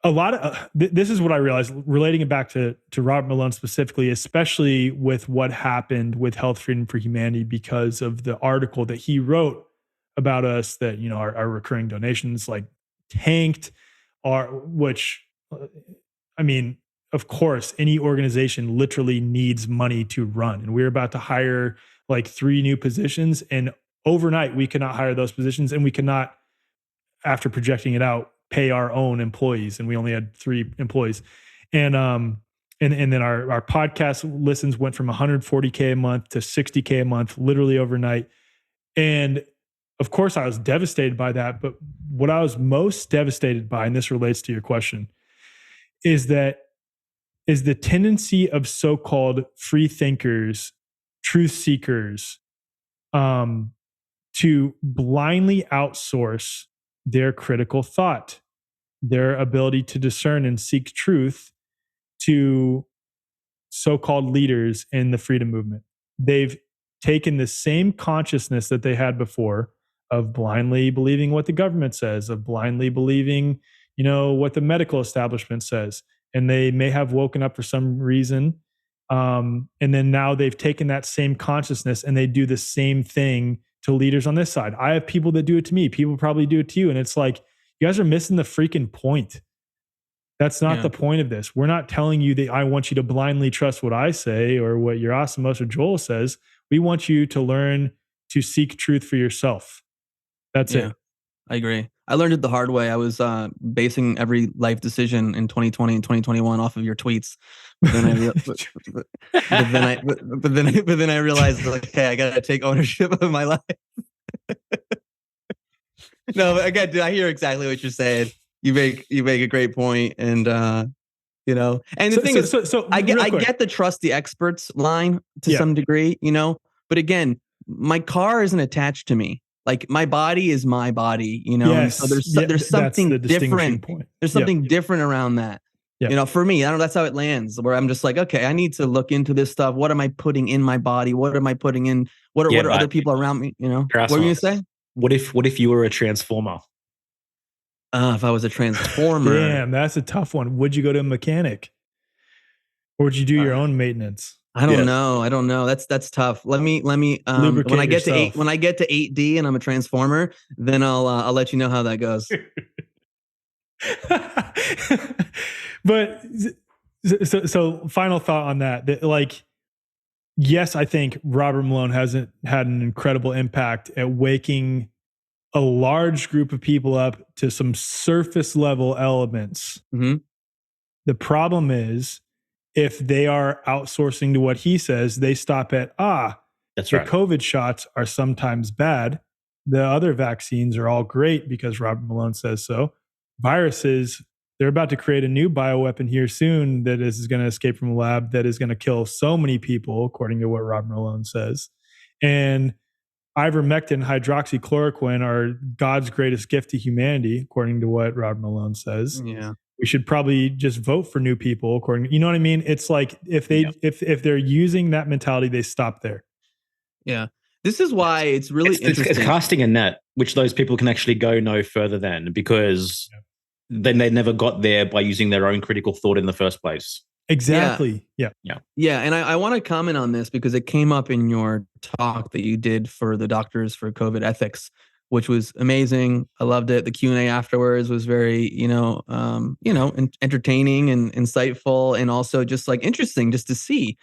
A lot of this is what I realized, relating it back to Robert Malone specifically, especially with what happened with Health Freedom for Humanity, because of the article that he wrote about us, that our recurring donations like tanked, which I mean, of course, any organization literally needs money to run, and we're about to hire like 3 new positions, and overnight we cannot hire those positions, and we cannot, after projecting it out, pay our own employees, and we only had 3 employees, and then our podcast listens went from 140K a month to 60K a month, literally overnight. And of course, I was devastated by that. But what I was most devastated by, and this relates to your question, is the tendency of so-called free thinkers, truth seekers, to blindly outsource their critical thought, their ability to discern and seek truth, to so-called leaders in the freedom movement. They've taken the same consciousness that they had before, of blindly believing what the government says, of blindly believing, what the medical establishment says. And they may have woken up for some reason. And then now they've taken that same consciousness and they do the same thing to leaders on this side. I have people that do it to me. People probably do it to you. And it's like, you guys are missing the freaking point. That's not the point of this. We're not telling you that I want you to blindly trust what I say or what Yerasimos or Joel says. We want you to learn to seek truth for yourself. That's it. I agree. I learned it the hard way. I was basing every life decision in 2020 and 2021 off of your tweets. But then I realized, like, hey, I gotta take ownership of my life. No, but again, dude, I hear exactly what you're saying. You make a great point, and and the thing is, I get the trust the experts line to some degree, but again, my car isn't attached to me. Like, my body is my body, Yes. So there's something different. There's something different around that. Yep. For me, I don't know, that's how it lands, where I'm just like, okay, I need to look into this stuff. What am I putting in my body? What am I putting in? What are other people around me? What were you gonna say? What if you were a transformer? If I was a transformer. Damn, that's a tough one. Would you go to a mechanic? Or would you do your own maintenance? I don't know. That's tough. Let me when I get to 8D and I'm a transformer, then I'll let you know how that goes. But so final thought on that, like, yes, I think Robert Malone hasn't had an incredible impact at waking a large group of people up to some surface level elements. Mm-hmm. The problem is if they are outsourcing to what he says, they stop at, That's the right. COVID shots are sometimes bad. The other vaccines are all great because Robert Malone says so. Viruses, they're about to create a new bioweapon here soon that is going to escape from a lab that is going to kill so many people, according to what Robert Malone says. And ivermectin, hydroxychloroquine are God's greatest gift to humanity, according to what Robert Malone says. Yeah. We should probably just vote for new people, according. You know what I mean? It's like if they're using that mentality, they stop there. Yeah. This is why it's really interesting. It's casting a net, which those people can actually go no further than, because then they never got there by using their own critical thought in the first place. Exactly. Yeah. And I want to comment on this because it came up in your talk that you did for the Doctors for COVID Ethics, which was amazing. I loved it. The Q&A afterwards was very, entertaining and insightful, and also just like interesting just to see,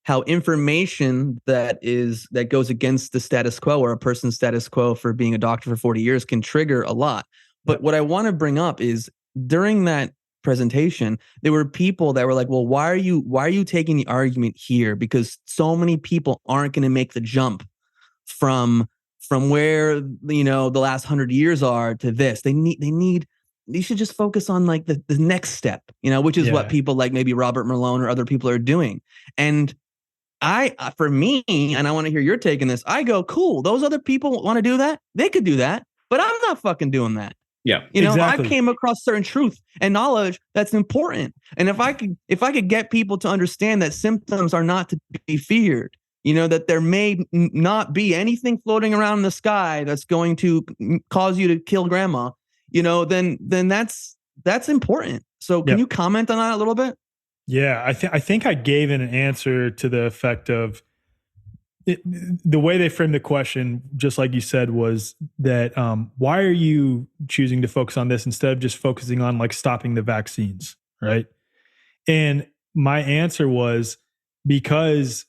how information that goes against the status quo, or a person's status quo for being a doctor for 40 years, can trigger a lot. But what I want to bring up is during that presentation, there were people that were like, well, why are you taking the argument here? Because so many people aren't going to make the jump from where, the last 100 years are to this. You should just focus on like the next step, which is what people like maybe Robert Malone or other people are doing. And for me, and I want to hear your take on this, I go, cool, those other people want to do that. They could do that, but I'm not fucking doing that. Yeah, exactly. I came across certain truth and knowledge that's important. And if I could get people to understand that symptoms are not to be feared, that there may not be anything floating around in the sky that's going to cause you to kill grandma, then that's important. So can you comment on that a little bit? Yeah, I think I gave an answer to the effect of the way they framed the question, just like you said, was that why are you choosing to focus on this instead of just focusing on like stopping the vaccines, right? And my answer was because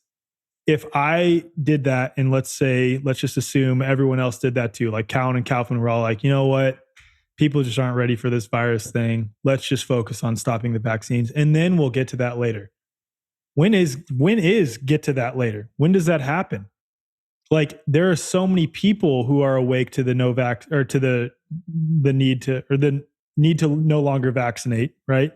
if I did that, and let's just assume everyone else did that too, like Cowan and Kaufman were all like, you know what? People just aren't ready for this virus thing. Let's just focus on stopping the vaccines, and then we'll get to that later. When is get to that later? When does that happen? Like, there are so many people who are awake to the or to the need to no longer vaccinate, right?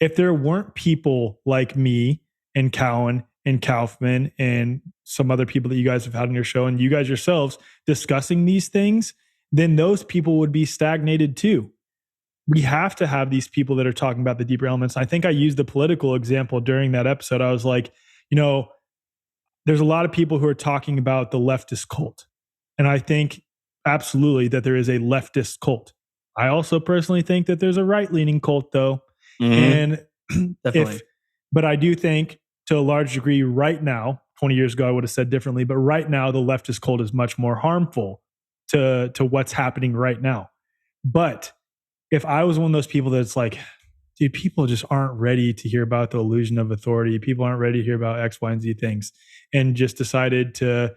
If there weren't people like me and Cowan and Kaufman and some other people that you guys have had on your show, and you guys yourselves discussing these things, then those people would be stagnated too. We have to have these people that are talking about the deeper elements. I think I used the political example during that episode. I was like, there's a lot of people who are talking about the leftist cult. And I think absolutely that there is a leftist cult. I also personally think that there's a right-leaning cult though. Mm-hmm. And but I do think to a large degree right now, 20 years ago, I would have said differently, but right now the leftist cult is much more harmful to what's happening right now. But if I was one of those people that's like, dude, people just aren't ready to hear about the illusion of authority. People aren't ready to hear about X, Y, and Z things, and just decided to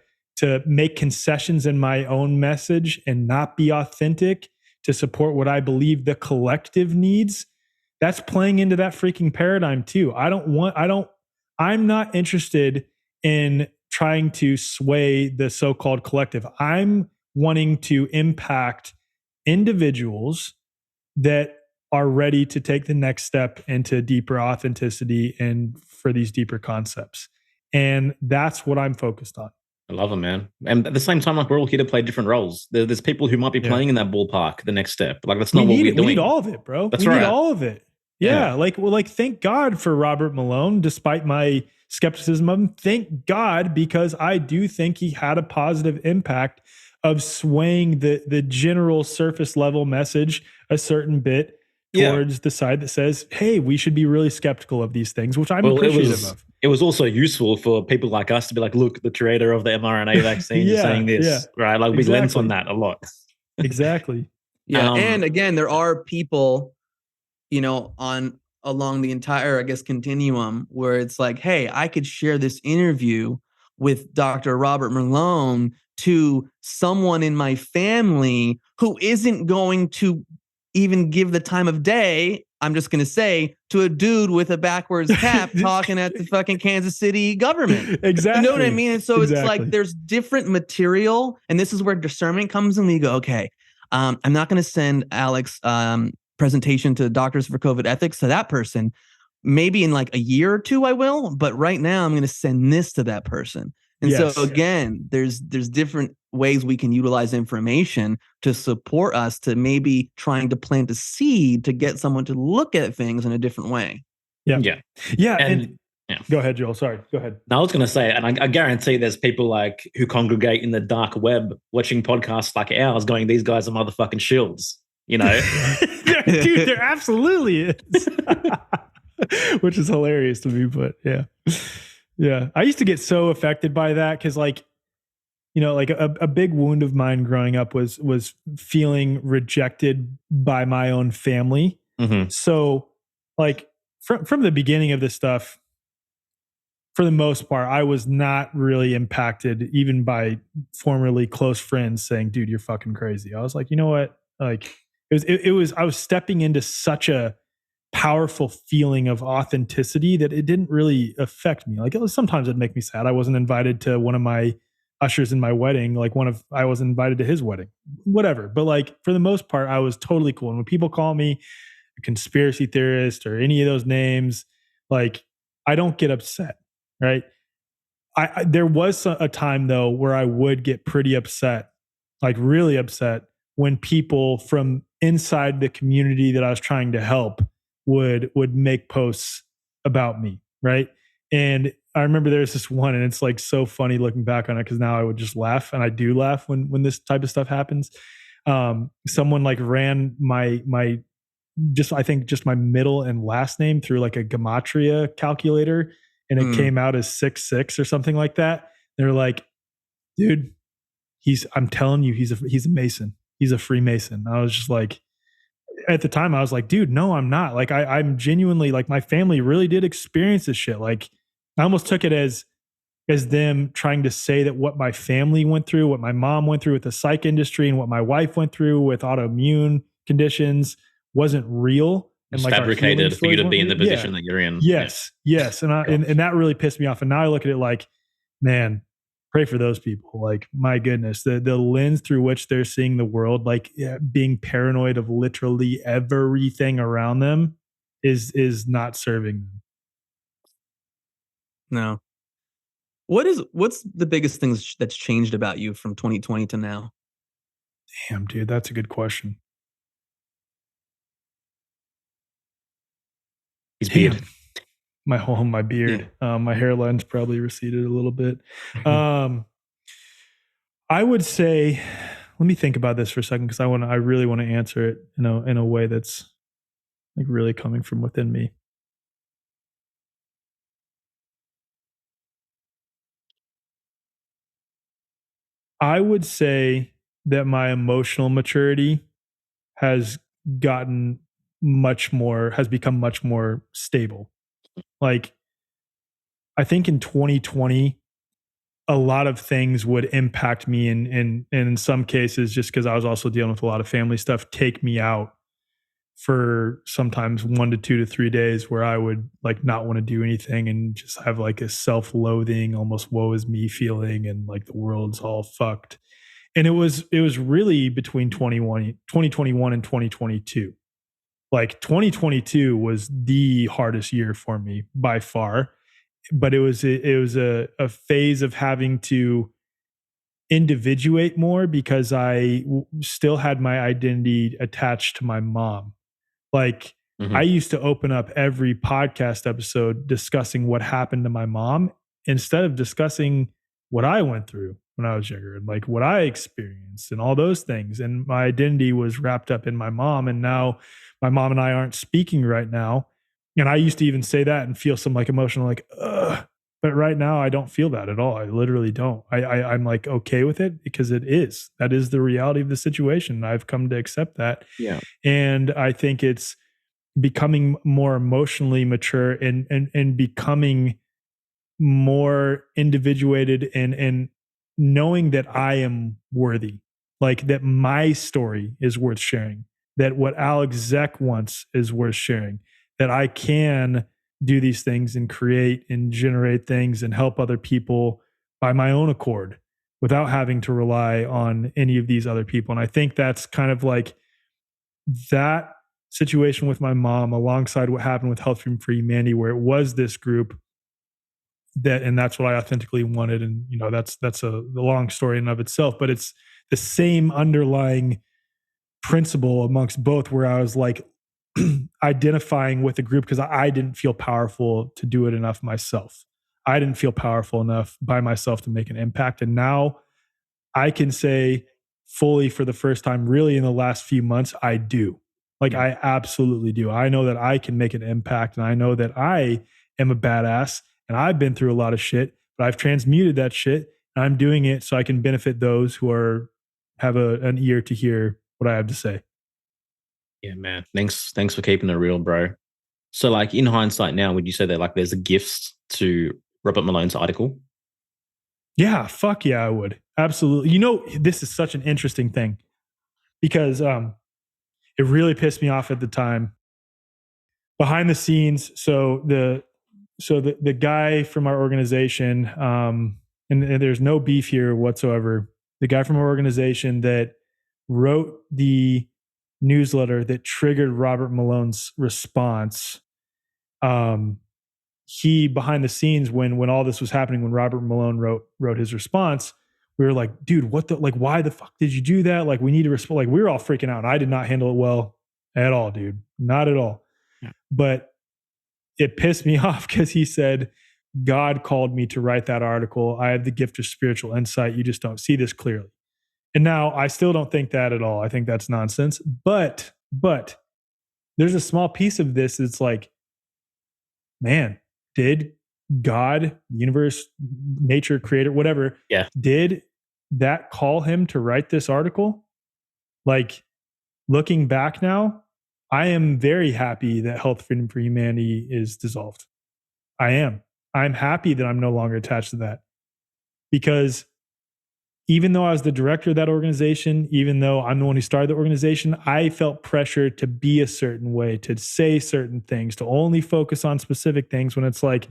make concessions in my own message and not be authentic to support what I believe the collective needs. That's playing into that freaking paradigm too. I'm not interested in trying to sway the so-called collective. I'm wanting to impact individuals that are ready to take the next step into deeper authenticity and for these deeper concepts. And that's what I'm focused on. I love it, man. And at the same time, like, we're all here to play different roles. There's people who might be playing in that ballpark, the next step. Like, that's not what we're doing. We need all of it, bro. That's we right. need all of it. Yeah. Thank God for Robert Malone, despite my skepticism of him. Thank God, because I do think he had a positive impact of swaying the general surface level message a certain bit towards the side that says, hey, we should be really skeptical of these things, which I'm appreciative of. It was also useful for people like us to be like, look, the creator of the mRNA vaccine is saying this, right? Like, we lens on that a lot. Exactly. Yeah. And again, there are people, along the entire, I guess, continuum where it's like, hey, I could share this interview with Dr. Robert Malone to someone in my family who isn't going to even give the time of day, I'm just going to say, to a dude with a backwards cap talking at the fucking Kansas City government. Exactly. You know what I mean? And so exactly. It's like there's different material, and this is where discernment comes in. We go, okay, I'm not going to send Alec's presentation to Doctors for COVID Ethics to that person. Maybe in like a year or two I will, but right now I'm going to send this to that person. And so again, there's different ways we can utilize information to support us to maybe trying to plant a seed to get someone to look at things in a different way. Yeah. And go ahead, Joel. Sorry. Go ahead. No, I was going to say, and I guarantee there's people like who congregate in the dark web watching podcasts like ours going, these guys are motherfucking shills, you know? Dude, there absolutely is. Which is hilarious to me, but yeah. Yeah. I used to get so affected by that because like, you know, like a big wound of mine growing up was feeling rejected by my own family. Mm-hmm. So like from the beginning of this stuff, for the most part, I was not really impacted even by formerly close friends saying, dude, you're fucking crazy. I was like, you know what? Like it was, I was stepping into such a powerful feeling of authenticity that it didn't really affect me. Like sometimes it'd make me sad. I wasn't invited to one of my ushers in my wedding. I was invited to his wedding, whatever. But like for the most part, I was totally cool. And when people call me a conspiracy theorist or any of those names, like I don't get upset. Right. There was a time though where I would get pretty upset, like really upset when people from inside the community that I was trying to help would make posts about me. Right. And I remember there's this one, and it's like so funny looking back on it because now I would just laugh, and I do laugh when this type of stuff happens. Someone like ran my I think just my middle and last name through like a gematria calculator, and it came out as 6'6" or something like that. They're like, dude, I'm telling you, he's a Mason. He's a Freemason. I was just like, at the time I was like, dude, no, I'm not. Like I'm genuinely, like, my family really did experience this shit. Like I almost took it as them trying to say that what my family went through, what my mom went through with the psych industry, and what my wife went through with autoimmune conditions wasn't real. And like fabricated for you to be in the position that you're in. Yes. And that really pissed me off. And now I look at it like, man, pray for those people. Like, my goodness, the lens through which they're seeing the world, like being paranoid of literally everything around them is not serving them. No. What's the biggest thing that's changed about you from 2020 to now? Damn, dude, that's a good question. His beard. My beard. Yeah. My hairline's probably receded a little bit. I would say, let me think about this for a second, because I really want to answer it in a way that's like really coming from within me. I would say that my emotional maturity has become much more stable. Like, I think in 2020, a lot of things would impact me, and in some cases, just because I was also dealing with a lot of family stuff, take me out for sometimes 1 to 2 to 3 days where I would like not want to do anything and just have like a self-loathing, almost woe is me feeling, and like the world's all fucked. And it was really between 2021 and 2022. Like 2022 was the hardest year for me by far, but it was a phase of having to individuate more because I still had my identity attached to my mom. Like, I used to open up every podcast episode discussing what happened to my mom instead of discussing what I went through when I was younger and like what I experienced and all those things. And my identity was wrapped up in my mom. And now my mom and I aren't speaking right now. And I used to even say that and feel some like emotional, like, ugh. But right now I don't feel that at all. I literally don't. I'm like okay with it because that is the reality of the situation. I've come to accept that. Yeah. And I think it's becoming more emotionally mature and becoming more individuated and knowing that I am worthy, like that my story is worth sharing, that what Alec Zeck wants is worth sharing, that I can do these things and create and generate things and help other people by my own accord without having to rely on any of these other people. And I think that's kind of like that situation with my mom alongside what happened with Health Freedom for Humanity, where it was this group that, and that's what I authentically wanted. And, you know, that's a long story in and of itself, but it's the same underlying principle amongst both, where I was like identifying with the group because I didn't feel powerful to do it enough myself. I didn't feel powerful enough by myself to make an impact. And now I can say fully for the first time, really in the last few months, I do. Like I absolutely do. I know that I can make an impact, and I know that I am a badass, and I've been through a lot of shit, but I've transmuted that shit, and I'm doing it so I can benefit those who have an ear to hear what I have to say. Yeah, man. Thanks for keeping it real, bro. So, like, in hindsight now, would you say that like there's a gift to Robert Malone's article? Yeah, fuck yeah, I would. Absolutely. You know, this is such an interesting thing because it really pissed me off at the time. Behind the scenes, so the guy from our organization, and there's no beef here whatsoever. The guy from our organization that wrote the newsletter that triggered Robert Malone's response, he behind the scenes when all this was happening, when Robert Malone wrote his response, we were like, dude, what the, like, why the fuck did you do that? Like, we need to respond. Like, we were all freaking out. And I did not handle it well at all, dude. Not at all. Yeah. But it pissed me off because he said, God called me to write that article. I have the gift of spiritual insight. You just don't see this clearly. And now I still don't think that at all. I think that's nonsense. But there's a small piece of this that's like, man, did God, universe, nature, creator, whatever, did that call him to write this article? Like, looking back now, I am very happy that Health Freedom for Humanity is dissolved. I am. I'm happy that I'm no longer attached to that, because even though I was the director of that organization, even though I'm the one who started the organization, I felt pressure to be a certain way, to say certain things, to only focus on specific things, when it's like,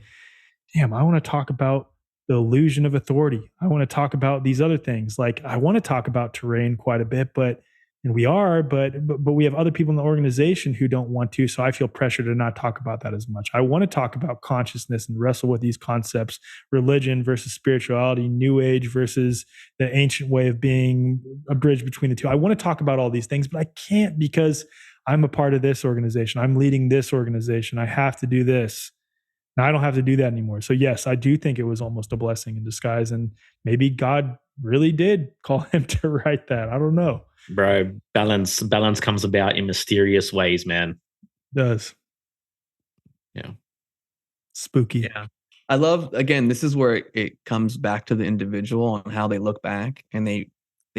damn, I want to talk about the illusion of authority. I want to talk about these other things. Like, I want to talk about terrain quite a bit, but we have other people in the organization who don't want to. So I feel pressure to not talk about that as much. I want to talk about consciousness and wrestle with these concepts, religion versus spirituality, new age versus the ancient way of being, a bridge between the two. I want to talk about all these things, but I can't because I'm a part of this organization. I'm leading this organization. I have to do this. Now I don't have to do that anymore. So yes, I do think it was almost a blessing in disguise. And maybe God really did call him to write that. I don't know. Bro, balance comes about in mysterious ways, man. It does. Yeah. Spooky. Yeah. I love, again, this is where it comes back to the individual and how they look back and they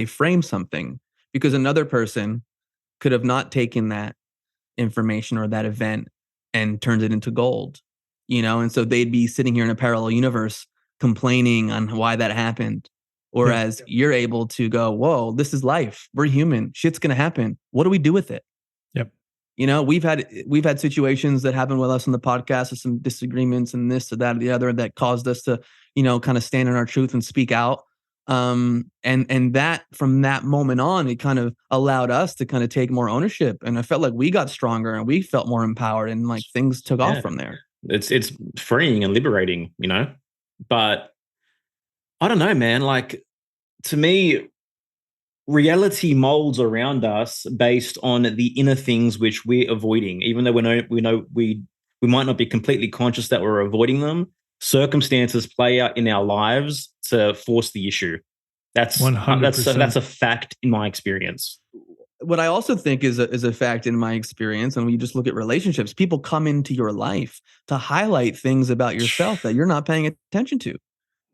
frame something, because another person could have not taken that information or that event and turned it into gold, you know? And so they'd be sitting here in a parallel universe complaining on why that happened. Whereas you're able to go, whoa, this is life. We're human. Shit's going to happen. What do we do with it? Yep. You know, we've had situations that happened with us on the podcast, with some disagreements and this or that or the other, that caused us to, you know, kind of stand in our truth and speak out. And that, from that moment on, it kind of allowed us to kind of take more ownership. And I felt like we got stronger and we felt more empowered, and like things took off from there. It's freeing and liberating, you know, but I don't know, man. Like, to me, reality molds around us based on the inner things which we're avoiding. Even though we might not be completely conscious that we're avoiding them, circumstances play out in our lives to force the issue. That's 100%. That's a fact in my experience. What I also think is a fact in my experience, and when you just look at relationships, people come into your life to highlight things about yourself that you're not paying attention to,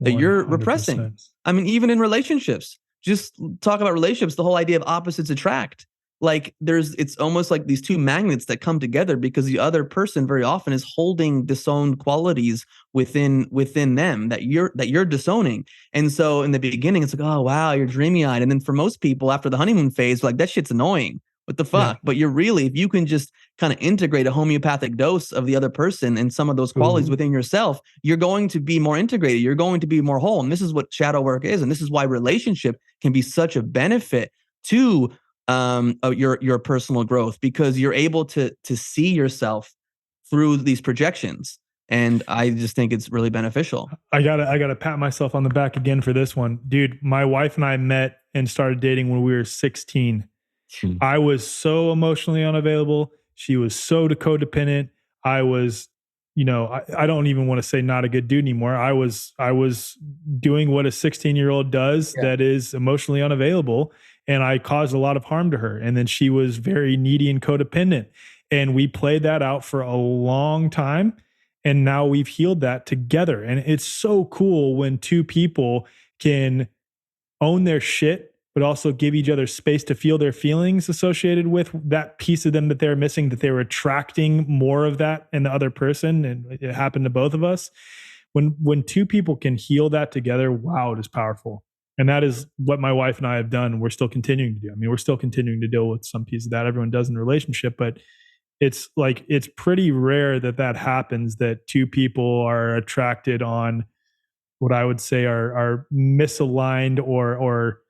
that 100%. You're repressing. I mean, even in relationships, just talk about relationships, the whole idea of opposites attract. like it's almost like these two magnets that come together, because the other person very often is holding disowned qualities within them that you're disowning. And so in the beginning, it's like, oh wow, you're dreamy eyed. And then for most people after the honeymoon phase, like, that shit's annoying. What the fuck? Yeah. But you're really, if you can just kind of integrate a homeopathic dose of the other person and some of those qualities within yourself, you're going to be more integrated. You're going to be more whole. And this is what shadow work is. And this is why relationship can be such a benefit to your personal growth, because you're able to see yourself through these projections. And I just think it's really beneficial. I gotta pat myself on the back again for this one. Dude, my wife and I met and started dating when we were 16. I was so emotionally unavailable. She was so codependent. I was, I don't even want to say not a good dude anymore. I was doing what a 16-year-old does that is emotionally unavailable. And I caused a lot of harm to her. And then she was very needy and codependent. And we played that out for a long time. And now we've healed that together. And it's so cool when two people can own their shit, but also give each other space to feel their feelings associated with that piece of them that they're missing, that they were attracting more of that in the other person. And it happened to both of us. When two people can heal that together, wow, it is powerful. And that is what my wife and I have done. We're still continuing to do. I mean, we're still continuing to deal with some piece of that everyone does in a relationship, but it's pretty rare that happens, that two people are attracted on what I would say are misaligned or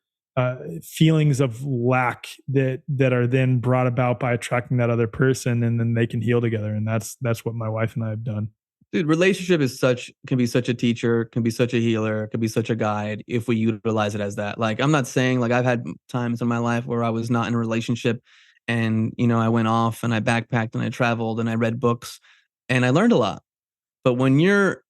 feelings of lack that are then brought about by attracting that other person, and then they can heal together. And that's what my wife and I have done. Dude, relationship can be such a teacher, can be such a healer, can be such a guide if we utilize it as that. Like, I'm not saying, like, I've had times in my life where I was not in a relationship and, I went off and I backpacked and I traveled and I read books and I learned a lot. But when you're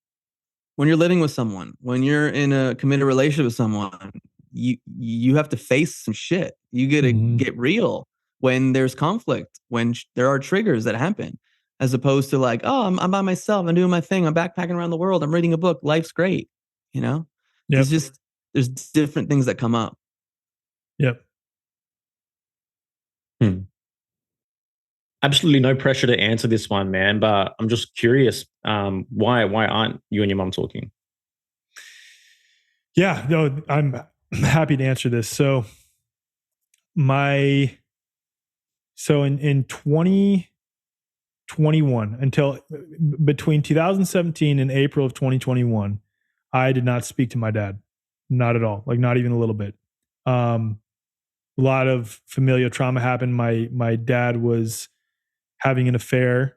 living with someone, when you're in a committed relationship with someone, you have to face some shit. You got to get real when there's conflict, when there are triggers that happen. As opposed to like, oh, I'm by myself. I'm doing my thing. I'm backpacking around the world. I'm reading a book. Life's great. Yep. There's different things that come up. Yep. Absolutely no pressure to answer this one, man. But I'm just curious, why aren't you and your mom talking? Yeah, no, I'm happy to answer this. So in 2021, until between 2017 and April of 2021, I did not speak to my dad. Not at all. Like, not even a little bit. A lot of familial trauma happened. My dad was having an affair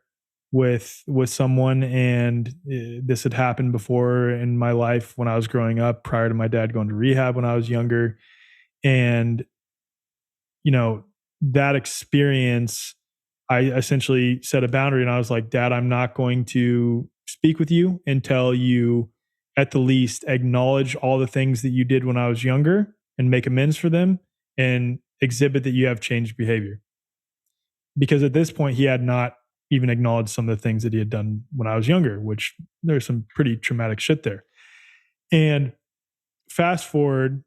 with someone, and this had happened before in my life when I was growing up, prior to my dad going to rehab when I was younger. And that experience, I essentially set a boundary, and I was like, Dad, I'm not going to speak with you until you at the least acknowledge all the things that you did when I was younger and make amends for them and exhibit that you have changed behavior. Because at this point, he had not even acknowledged some of the things that he had done when I was younger, which there's some pretty traumatic shit there. And fast forward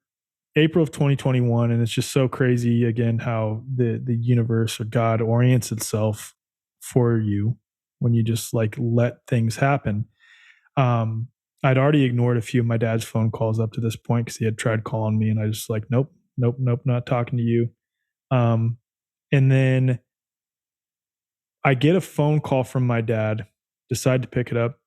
April of 2021, and it's just so crazy again how the universe or God orients itself for you when you just like let things happen. I'd already ignored a few of my dad's phone calls up to this point because he had tried calling me, and I just like, nope, not talking to you. And then I get a phone call from my dad, decide to pick it up,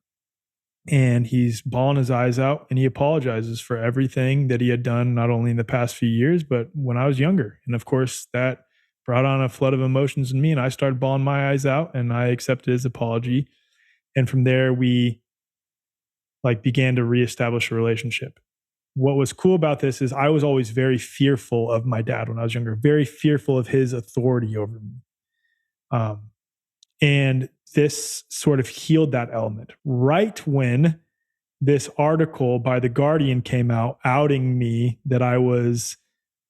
and he's bawling his eyes out, and he apologizes for everything that he had done, not only in the past few years, but when I was younger. And of course, that brought on a flood of emotions in me, and I started bawling my eyes out, and I accepted his apology. And from there, we began to reestablish a relationship. What was cool about this is I was always very fearful of my dad when I was younger, very fearful of his authority over me. And this sort of healed that element. Right when this article by The Guardian came out outing me that I was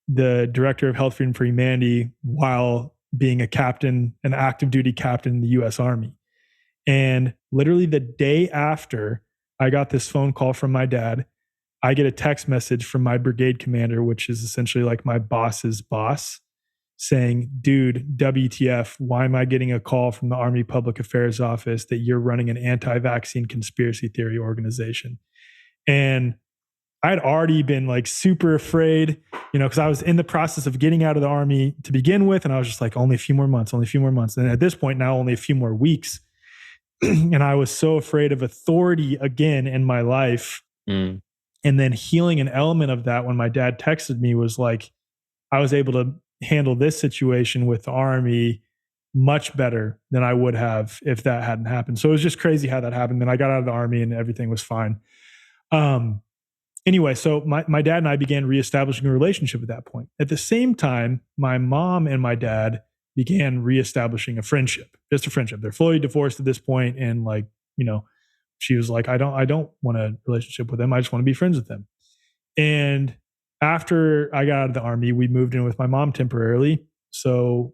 the director of Health Freedom for Humanity while being a captain, an active duty captain in the US Army. And literally the day after I got this phone call from my dad, I get a text message from my brigade commander, which is essentially like my boss's boss. saying, dude, WTF, why am I getting a call from the Army Public Affairs Office that you're running an anti-vaccine conspiracy theory organization? And I'd already been like super afraid, because I was in the process of getting out of the Army to begin with. And I was just like, only a few more months. And at this point now, only a few more weeks. And I was so afraid of authority again in my life. Mm. And then healing an element of that when my dad texted me was like, I was able to handle this situation with the Army much better than I would have if that hadn't happened. So it was just crazy how that happened. Then I got out of the Army and everything was fine. Anyway, so my dad and I began reestablishing a relationship at that point. At the same time, my mom and my dad began reestablishing a friendship, just a friendship. They're fully divorced at this point, and like, she was like, I don't want a relationship with him. I just want to be friends with him. And after I got out of the Army, we moved in with my mom temporarily. So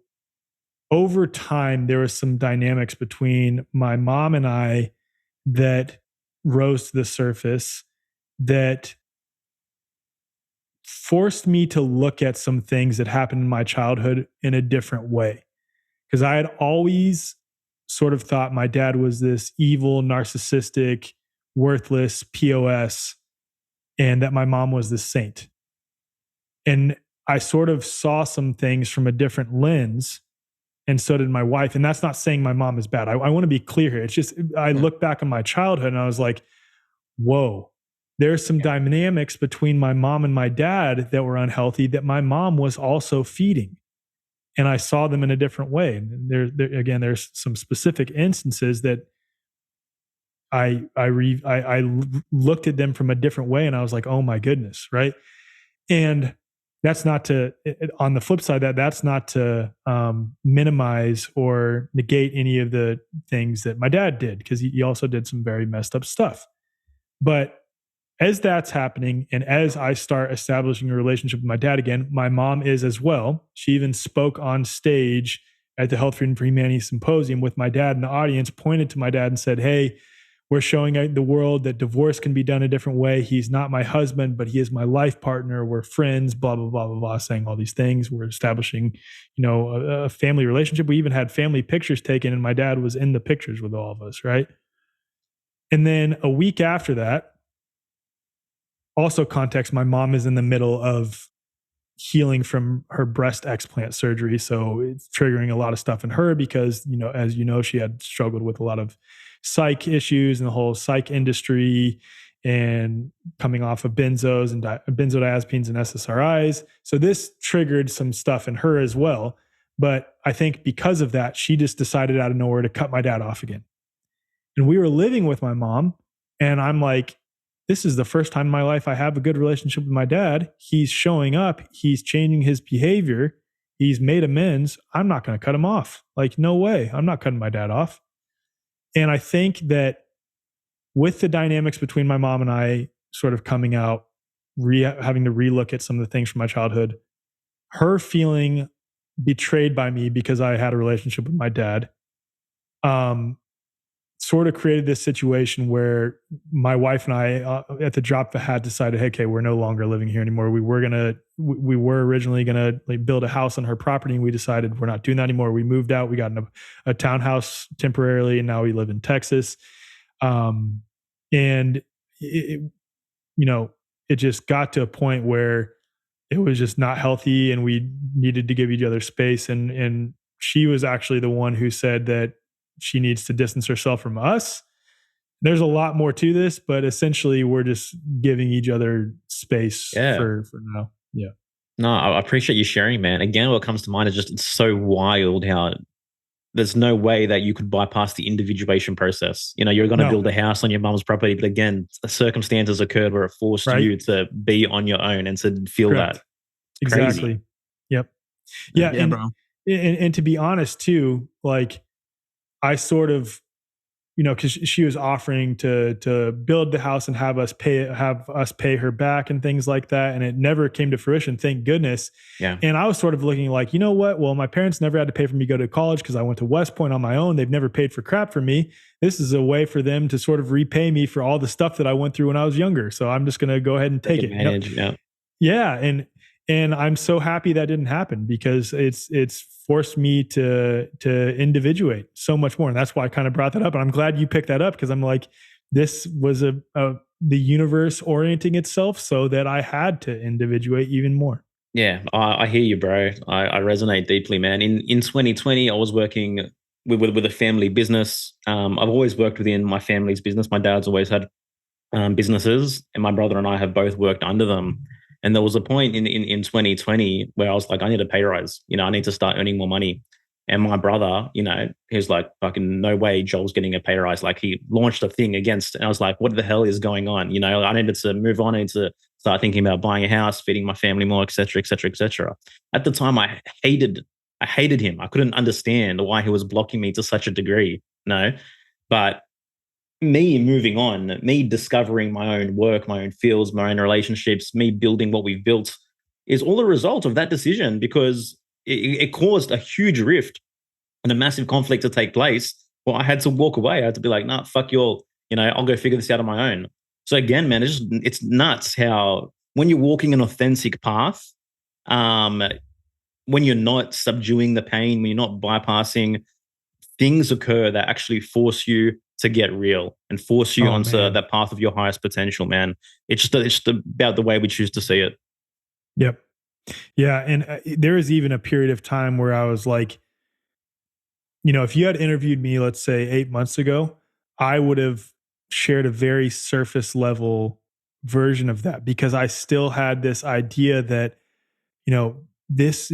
over time, there was some dynamics between my mom and I that rose to the surface that forced me to look at some things that happened in my childhood in a different way. Because I had always sort of thought my dad was this evil, narcissistic, worthless POS, and that my mom was this saint. And I sort of saw some things from a different lens, and so did my wife. And that's not saying my mom is bad. I want to be clear here. It's just, I look back on my childhood and I was like, whoa, there's some dynamics between my mom and my dad that were unhealthy that my mom was also feeding. And I saw them in a different way. And again, there's some specific instances that I looked at them from a different way, and I was like, oh my goodness, right? And that's not to, on the flip side, that's not to minimize or negate any of the things that my dad did, because he also did some very messed up stuff. But as that's happening, and as I start establishing a relationship with my dad again, my mom is as well. She even spoke on stage at the Health Freedom for Humanity Symposium with my dad, and the audience pointed to my dad and said, hey, we're showing the world that divorce can be done a different way. He's not my husband, but he is my life partner. We're friends, blah, blah, blah, blah, blah, saying all these things. We're establishing, a family relationship. We even had family pictures taken, and my dad was in the pictures with all of us, right? And then a week after that, also context, my mom is in the middle of healing from her breast explant surgery. So it's triggering a lot of stuff in her because, as you know, she had struggled with a lot of psych issues and the whole psych industry and coming off of benzos and benzodiazepines and SSRIs. So this triggered some stuff in her as well. But I think because of that, she just decided out of nowhere to cut my dad off again. And we were living with my mom, and I'm like, this is the first time in my life I have a good relationship with my dad. He's showing up. He's changing his behavior. He's made amends. I'm not going to cut him off. Like, no way. I'm not cutting my dad off. And I think that with the dynamics between my mom and I sort of coming out, having to relook at some of the things from my childhood, her feeling betrayed by me because I had a relationship with my dad, sort of created this situation where my wife and I, at the drop of a hat, decided, hey, okay, we're no longer living here anymore. We were originally gonna build a house on her property, and we decided we're not doing that anymore. We moved out. We got in a townhouse temporarily, and now we live in Texas. And it just got to a point where it was just not healthy, and we needed to give each other space. And she was actually the one who said that she needs to distance herself from us. There's a lot more to this, but essentially we're just giving each other space for now. Yeah. No, I appreciate you sharing, man. Again, what comes to mind is just, it's so wild how there's no way that you could bypass the individuation process. You're going to build a house on your mom's property, but again, circumstances occurred where it forced you to be on your own and to feel that. Exactly. Yep. Yeah. Bro. And to be honest too, like, I sort of, because she was offering to build the house and have us pay her back and things like that, and it never came to fruition, thank goodness. Yeah. And I was sort of looking like, you know what? Well, my parents never had to pay for me to go to college because I went to West Point on my own. They've never paid for crap for me. This is a way for them to sort of repay me for all the stuff that I went through when I was younger. So I'm just going to go ahead and take it. Advantage, Yeah. And And I'm so happy that didn't happen, because it's forced me to individuate so much more. And that's why I kind of brought that up. And I'm glad you picked that up, because I'm like, this was the universe orienting itself so that I had to individuate even more. Yeah, I hear you, bro. I resonate deeply, man. In 2020, I was working with a family business. I've always worked within my family's business. My dad's always had businesses, and my brother and I have both worked under them. And there was a point in 2020 where I was like, I need a pay rise. I need to start earning more money. And my brother, he's like, fucking no way Joel's getting a pay rise. Like, he launched a thing against, and I was like, what the hell is going on? I needed to move on. I needed to start thinking about buying a house, feeding my family more, et cetera, et cetera, et cetera. At the time, I hated him. I couldn't understand why he was blocking me to such a degree. But me moving on, me discovering my own work, my own fields, my own relationships, me building what we've built is all a result of that decision, because it caused a huge rift and a massive conflict to take place. Well, I had to walk away. I had to be like, nah, fuck you all. I'll go figure this out on my own. So again, man, it's nuts how when you're walking an authentic path, when you're not subduing the pain, when you're not bypassing, things occur that actually force you to get real and force you onto that path of your highest potential, man. It's just about the way we choose to see it. Yep. Yeah. And there was even a period of time where I was like, if you had interviewed me, let's say 8 months ago, I would have shared a very surface level version of that, because I still had this idea that, this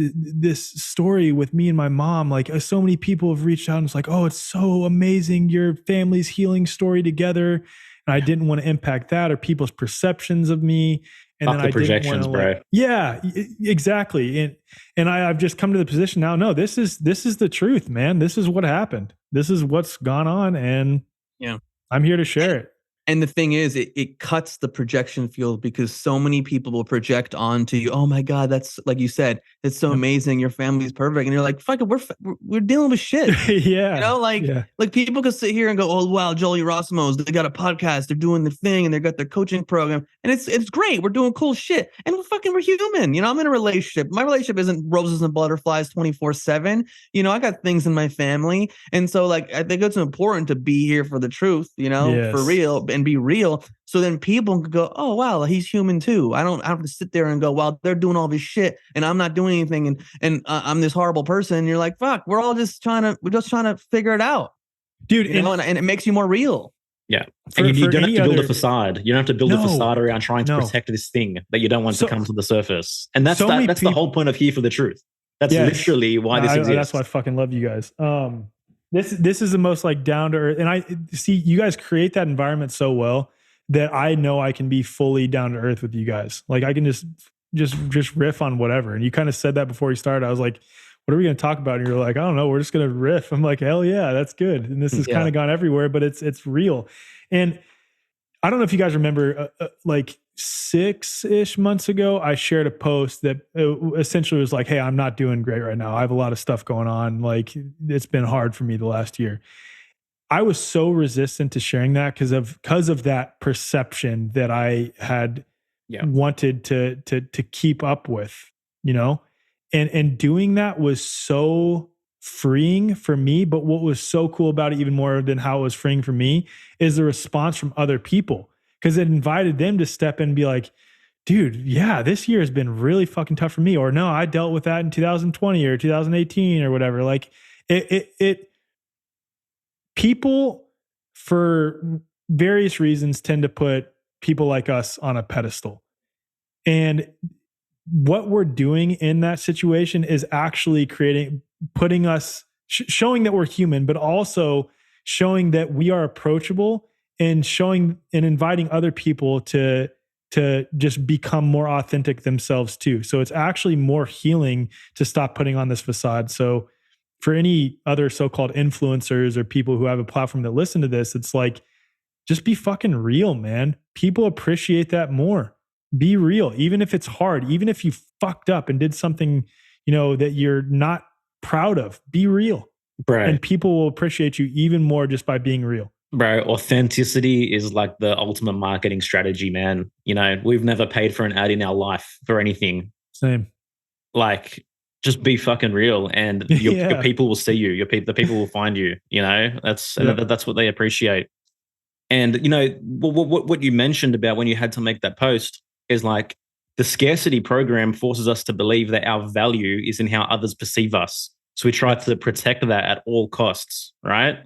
story with me and my mom, like, so many people have reached out and it's like, oh, it's so amazing, your family's healing story together. And I didn't want to impact that or people's perceptions of me. And then I didn't want to, like, yeah, exactly. And I've just come to the position now, no, this is the truth, man. This is what happened. This is what's gone on. And yeah, I'm here to share it. And the thing is, it cuts the projection field, because so many people will project onto you. Oh my God, that's, like you said, it's so amazing. Your family's perfect, and you're like, fuck it, we're dealing with shit. Yeah, like people could sit here and go, oh wow, Joel Yerasimos, they got a podcast, they're doing their thing, and they got their coaching program, and it's great. We're doing cool shit, and we're human. I'm in a relationship. My relationship isn't roses and butterflies 24/7. I got things in my family, and so like I think it's important to be here for the truth. For real. And be real, so then people can go, oh wow, he's human too. I don't have to sit there and go, well, they're doing all this shit and I'm not doing anything, and I'm this horrible person. And you're like, fuck, we're just trying to figure it out, dude. And it makes you more real. Yeah, and you don't have to build a facade. You don't have to build a facade around trying to protect this thing that you don't want to come to the surface. And that's the whole point of Here for the Truth. That's literally why this exists. That's why I fucking love you guys. This is the most like down to earth, and I see you guys create that environment so well that I know I can be fully down to earth with you guys. Like I can just riff on whatever. And you kind of said that before you started. I was like, what are we going to talk about? And you're like, I don't know. We're just going to riff. I'm like, hell yeah, that's good. And this has kind of gone everywhere, but it's real. And I don't know if you guys remember, like 6-ish months ago, I shared a post that essentially was like, hey, I'm not doing great right now. I have a lot of stuff going on. Like, it's been hard for me the last year. I was so resistant to sharing that because of that perception that I had wanted to keep up with, and doing that was so freeing for me. But what was so cool about it, even more than how it was freeing for me, is the response from other people, because it invited them to step in and be like, dude, yeah, this year has been really fucking tough for me. Or no, I dealt with that in 2020 or 2018 or whatever. Like people, for various reasons, tend to put people like us on a pedestal. And what we're doing in that situation is actually putting us, showing that we're human, but also showing that we are approachable, and showing and inviting other people to just become more authentic themselves too. So it's actually more healing to stop putting on this facade. So for any other so-called influencers or people who have a platform that listen to this, it's like, just be fucking real, man. People appreciate that more. Be real, even if it's hard, even if you fucked up and did something, that you're not proud of. Be real. Bro. And people will appreciate you even more just by being real. Bro, authenticity is like the ultimate marketing strategy, man. We've never paid for an ad in our life for anything. Same. Like, just be fucking real, and your people will see you. The people will find you. You know, that's what they appreciate. And you know what you mentioned about when you had to make that post is like the scarcity program forces us to believe that our value is in how others perceive us. So we try to protect that at all costs, right?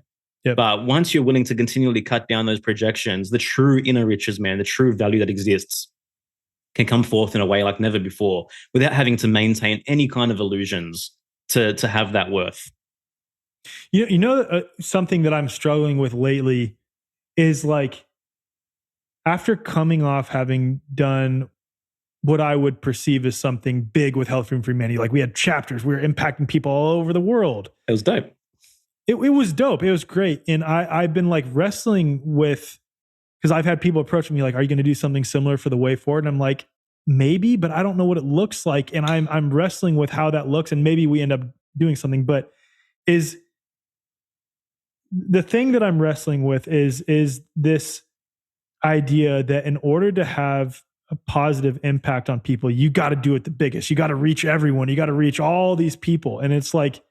Yep. But once you're willing to continually cut down those projections, the true inner riches, man, the true value that exists can come forth in a way like never before without having to maintain any kind of illusions to have that worth. You know, something that I'm struggling with lately is like, after coming off having done what I would perceive as something big with Health Freedom for Humanity, like we had chapters, we were impacting people all over the world. It was dope. It was dope. It was great. And I've been like wrestling with, because I've had people approach me like, are you going to do something similar for the way forward? And I'm like, maybe, but I don't know what it looks like. And I'm wrestling with how that looks, and maybe we end up doing something. But is the thing that I'm wrestling with is this idea that in order to have a positive impact on people, you got to do it the biggest. You got to reach everyone. You got to reach all these people. And it's like,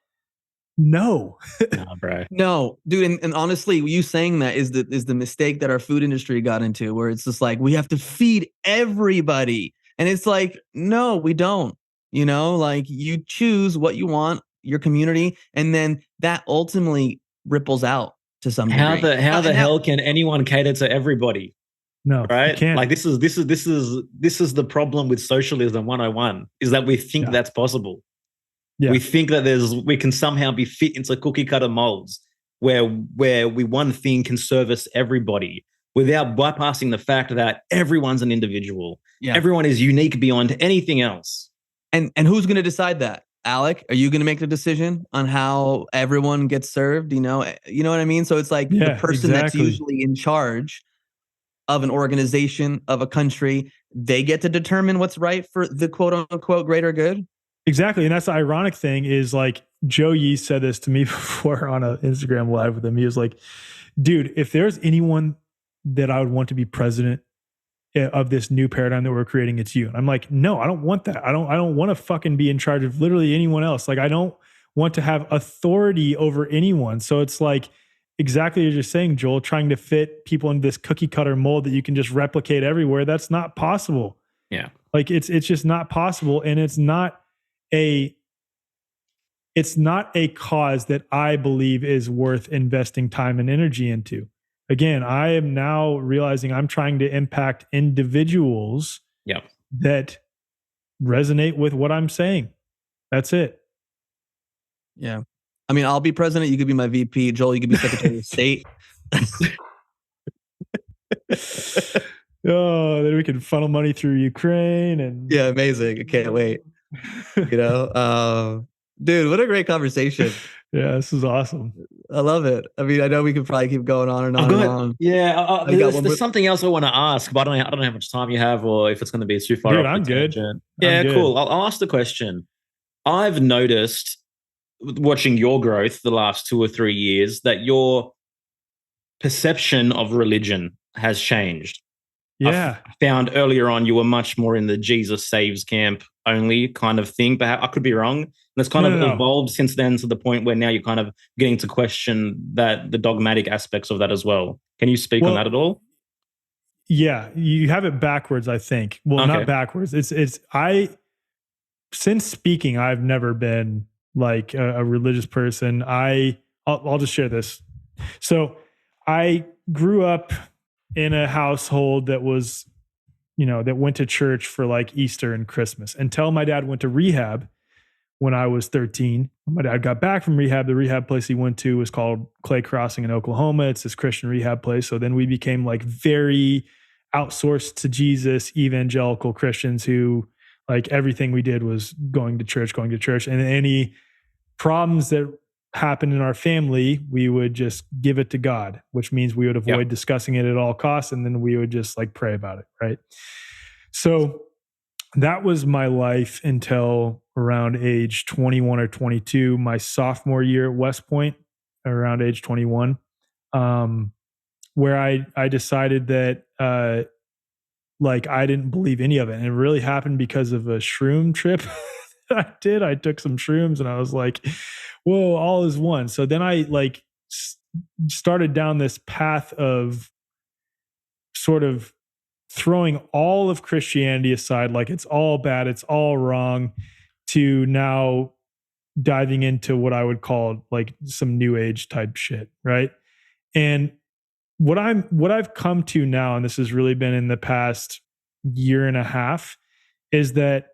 no. Nah, bro. No, dude. And honestly, you saying that is the mistake that our food industry got into, where it's just like, we have to feed everybody. And it's like, no, we don't. You know, like, you choose what you want, your community, and then that ultimately ripples out to some degree. How the hell can anyone cater to everybody? No, right? you can't. Like, this is the problem with socialism 101, is that we think that's possible. Yeah. We think that we can somehow be fit into cookie cutter molds where one thing can service everybody without bypassing the fact that everyone's an individual. Yeah. Everyone is unique beyond anything else. And who's going to decide that? Alec, are you going to make the decision on how everyone gets served? You know what I mean? So it's like the person that's usually in charge of an organization, of a country, they get to determine what's right for the quote unquote greater good. Exactly. And that's the ironic thing is, like, Joe Yee said this to me before on an Instagram live with him. He was like, dude, if there's anyone that I would want to be president of this new paradigm that we're creating, it's you. And I'm like, no, I don't want that. I don't want to fucking be in charge of literally anyone else. Like, I don't want to have authority over anyone. So it's like, exactly as you're saying, Joel, trying to fit people in this cookie cutter mold that you can just replicate everywhere. That's not possible. Yeah. Like, it's just not possible. And it's not a cause that I believe is worth investing time and energy into. Again, I am now realizing I'm trying to impact individuals that resonate with what I'm saying. That's it. Yeah. I mean, I'll be president. You could be my VP. Joel, you could be Secretary of State. Oh, then we can funnel money through Ukraine. And yeah, amazing. I can't wait. You know, dude, what a great conversation. Yeah, this is awesome. I love it. I mean, I know we could probably keep going on and on and on. Yeah, there's something else I want to ask, but I don't know how much time you have, or if it's going to be too far. Dude, I'm good. Yeah, cool. I'll ask the question. I've noticed, watching your growth the last 2 or 3 years, that your perception of religion has changed. Yeah. I found earlier on you were much more in the Jesus saves camp only kind of thing, but I could be wrong. And it's kind of evolved since then to the point where now you're kind of getting to question the dogmatic aspects of that as well. Can you speak on that at all? Yeah, you have it backwards, I think. Well, not backwards. Since speaking, I've never been like a religious person. I'll just share this. So I grew up in a household that was, that went to church for like Easter and Christmas, until my dad went to rehab when I was 13. When my dad got back from rehab, the rehab place he went to was called Clay Crossing in Oklahoma. It's this Christian rehab place. So then we became like very outsourced to Jesus, evangelical Christians who, like, everything we did was going to church. And any problems that happened in our family, we would just give it to God, which means we would avoid discussing it at all costs. And then we would just like pray about it. Right. So that was my life until around age 21 or 22, my sophomore year at West Point, around age 21, where I decided that like I didn't believe any of it. And it really happened because of a shroom trip that I did. I took some shrooms and I was like, whoa, all is one. So then I like started down this path of sort of throwing all of Christianity aside, like it's all bad, it's all wrong, to now diving into what I would call like some new age type shit, right? And what I've come to now, and this has really been in the past year and a half, is that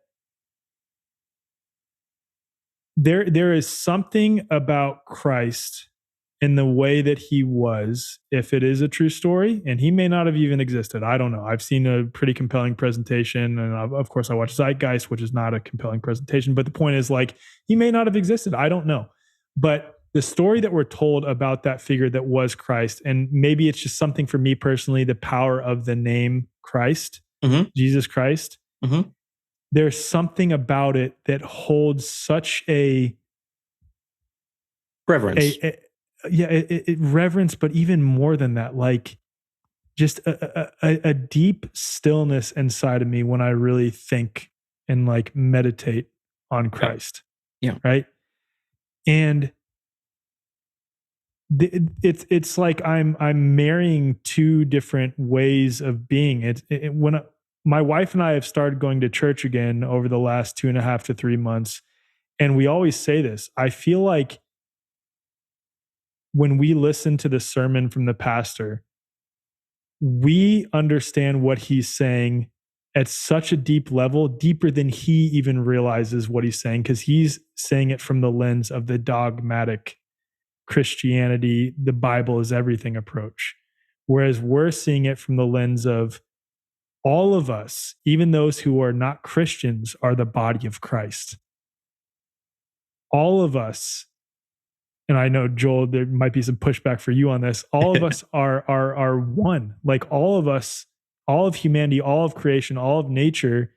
there is something about Christ in the way that he was, if it is a true story, and he may not have even existed. I don't know. I've seen a pretty compelling presentation, and of course I watched Zeitgeist, which is not a compelling presentation, but the point is, like, he may not have existed. I don't know. But the story that we're told about that figure that was Christ, and maybe it's just something for me personally, the power of the name Christ, Jesus Christ, there's something about it that holds such a reverence. Reverence, but even more than that, like just a deep stillness inside of me when I really think and like meditate on Christ. Yeah. Right. And it's like I'm marrying two different ways of being. When my wife and I have started going to church again over the last 2.5 to 3 months, and we always say this, I feel like when we listen to the sermon from the pastor, we understand what he's saying at such a deep level, deeper than he even realizes what he's saying, because he's saying it from the lens of the dogmatic Christianity, the Bible is everything approach. Whereas we're seeing it from the lens of all of us, even those who are not Christians, are the body of Christ. All of us, and I know, Joel, there might be some pushback for you on this. All of us are one. Like all of us, all of humanity, all of creation, all of nature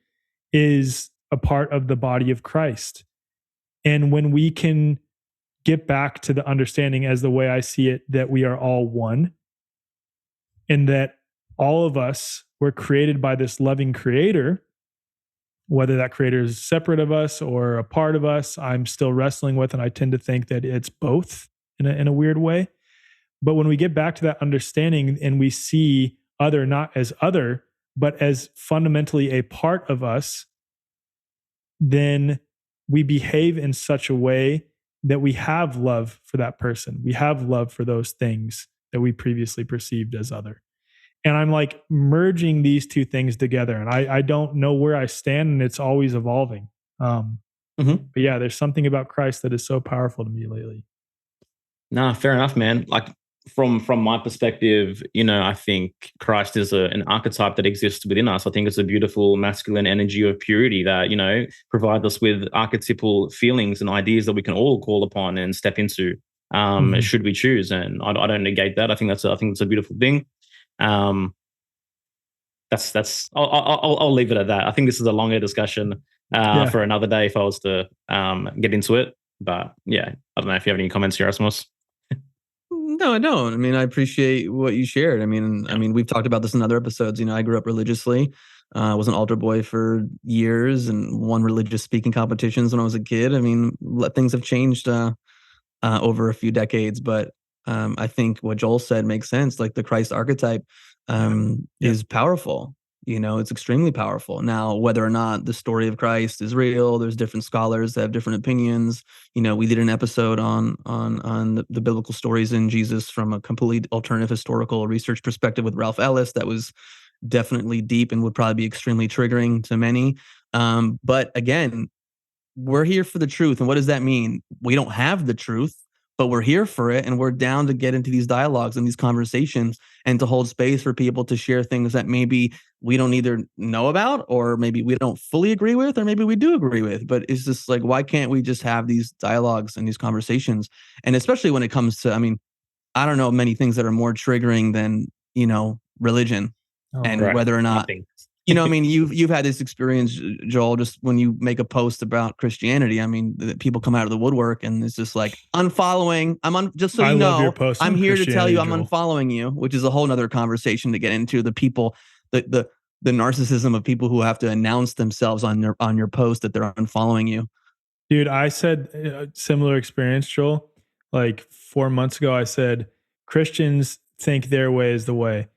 is a part of the body of Christ. And when we can get back to the understanding, as the way I see it, that we are all one, and that all of us were created by this loving creator, whether that creator is separate of us or a part of us, I'm still wrestling with, and I tend to think that it's both in a weird way. But when we get back to that understanding and we see other not as other, but as fundamentally a part of us, then we behave in such a way that we have love for that person. We have love for those things that we previously perceived as other. And I'm like merging these two things together. And I don't know where I stand, and it's always evolving. But yeah, there's something about Christ that is so powerful to me lately. Nah, fair enough, man. Like from my perspective, I think Christ is an archetype that exists within us. I think it's a beautiful masculine energy of purity that, provides us with archetypal feelings and ideas that we can all call upon and step into, should we choose. And I don't negate that. I think it's a beautiful thing. I'll leave it at that. I think this is a longer discussion for another day if I was to get into it. But yeah, I don't know if you have any comments, Yerasimos. No, I don't. I mean, I appreciate what you shared. I mean, we've talked about this in other episodes. I grew up religiously. I was an altar boy for years and won religious speaking competitions when I was a kid. I mean, things have changed over a few decades, but I think what Joel said makes sense. Like the Christ archetype is powerful. It's extremely powerful. Now, whether or not the story of Christ is real, there's different scholars that have different opinions. We did an episode on the biblical stories in Jesus from a completely alternative historical research perspective with Ralph Ellis. That was definitely deep and would probably be extremely triggering to many. But again, we're here for the truth. And what does that mean? We don't have the truth, but we're here for it, and we're down to get into these dialogues and these conversations and to hold space for people to share things that maybe we don't either know about, or maybe we don't fully agree with, or maybe we do agree with. But it's just like, why can't we just have these dialogues and these conversations? And especially when it comes to, I don't know many things that are more triggering than, religion and right. Whether or not, Nothing. You've had this experience, Joel, just when you make a post about Christianity. People come out of the woodwork and it's just like unfollowing. Just so you know, I'm here to tell you I'm unfollowing you, which is a whole nother conversation to get into. The people, the the narcissism of people who have to announce themselves on your post that they're unfollowing you. Dude, I said similar experience, Joel. Like 4 months ago, I said Christians think their way is the way.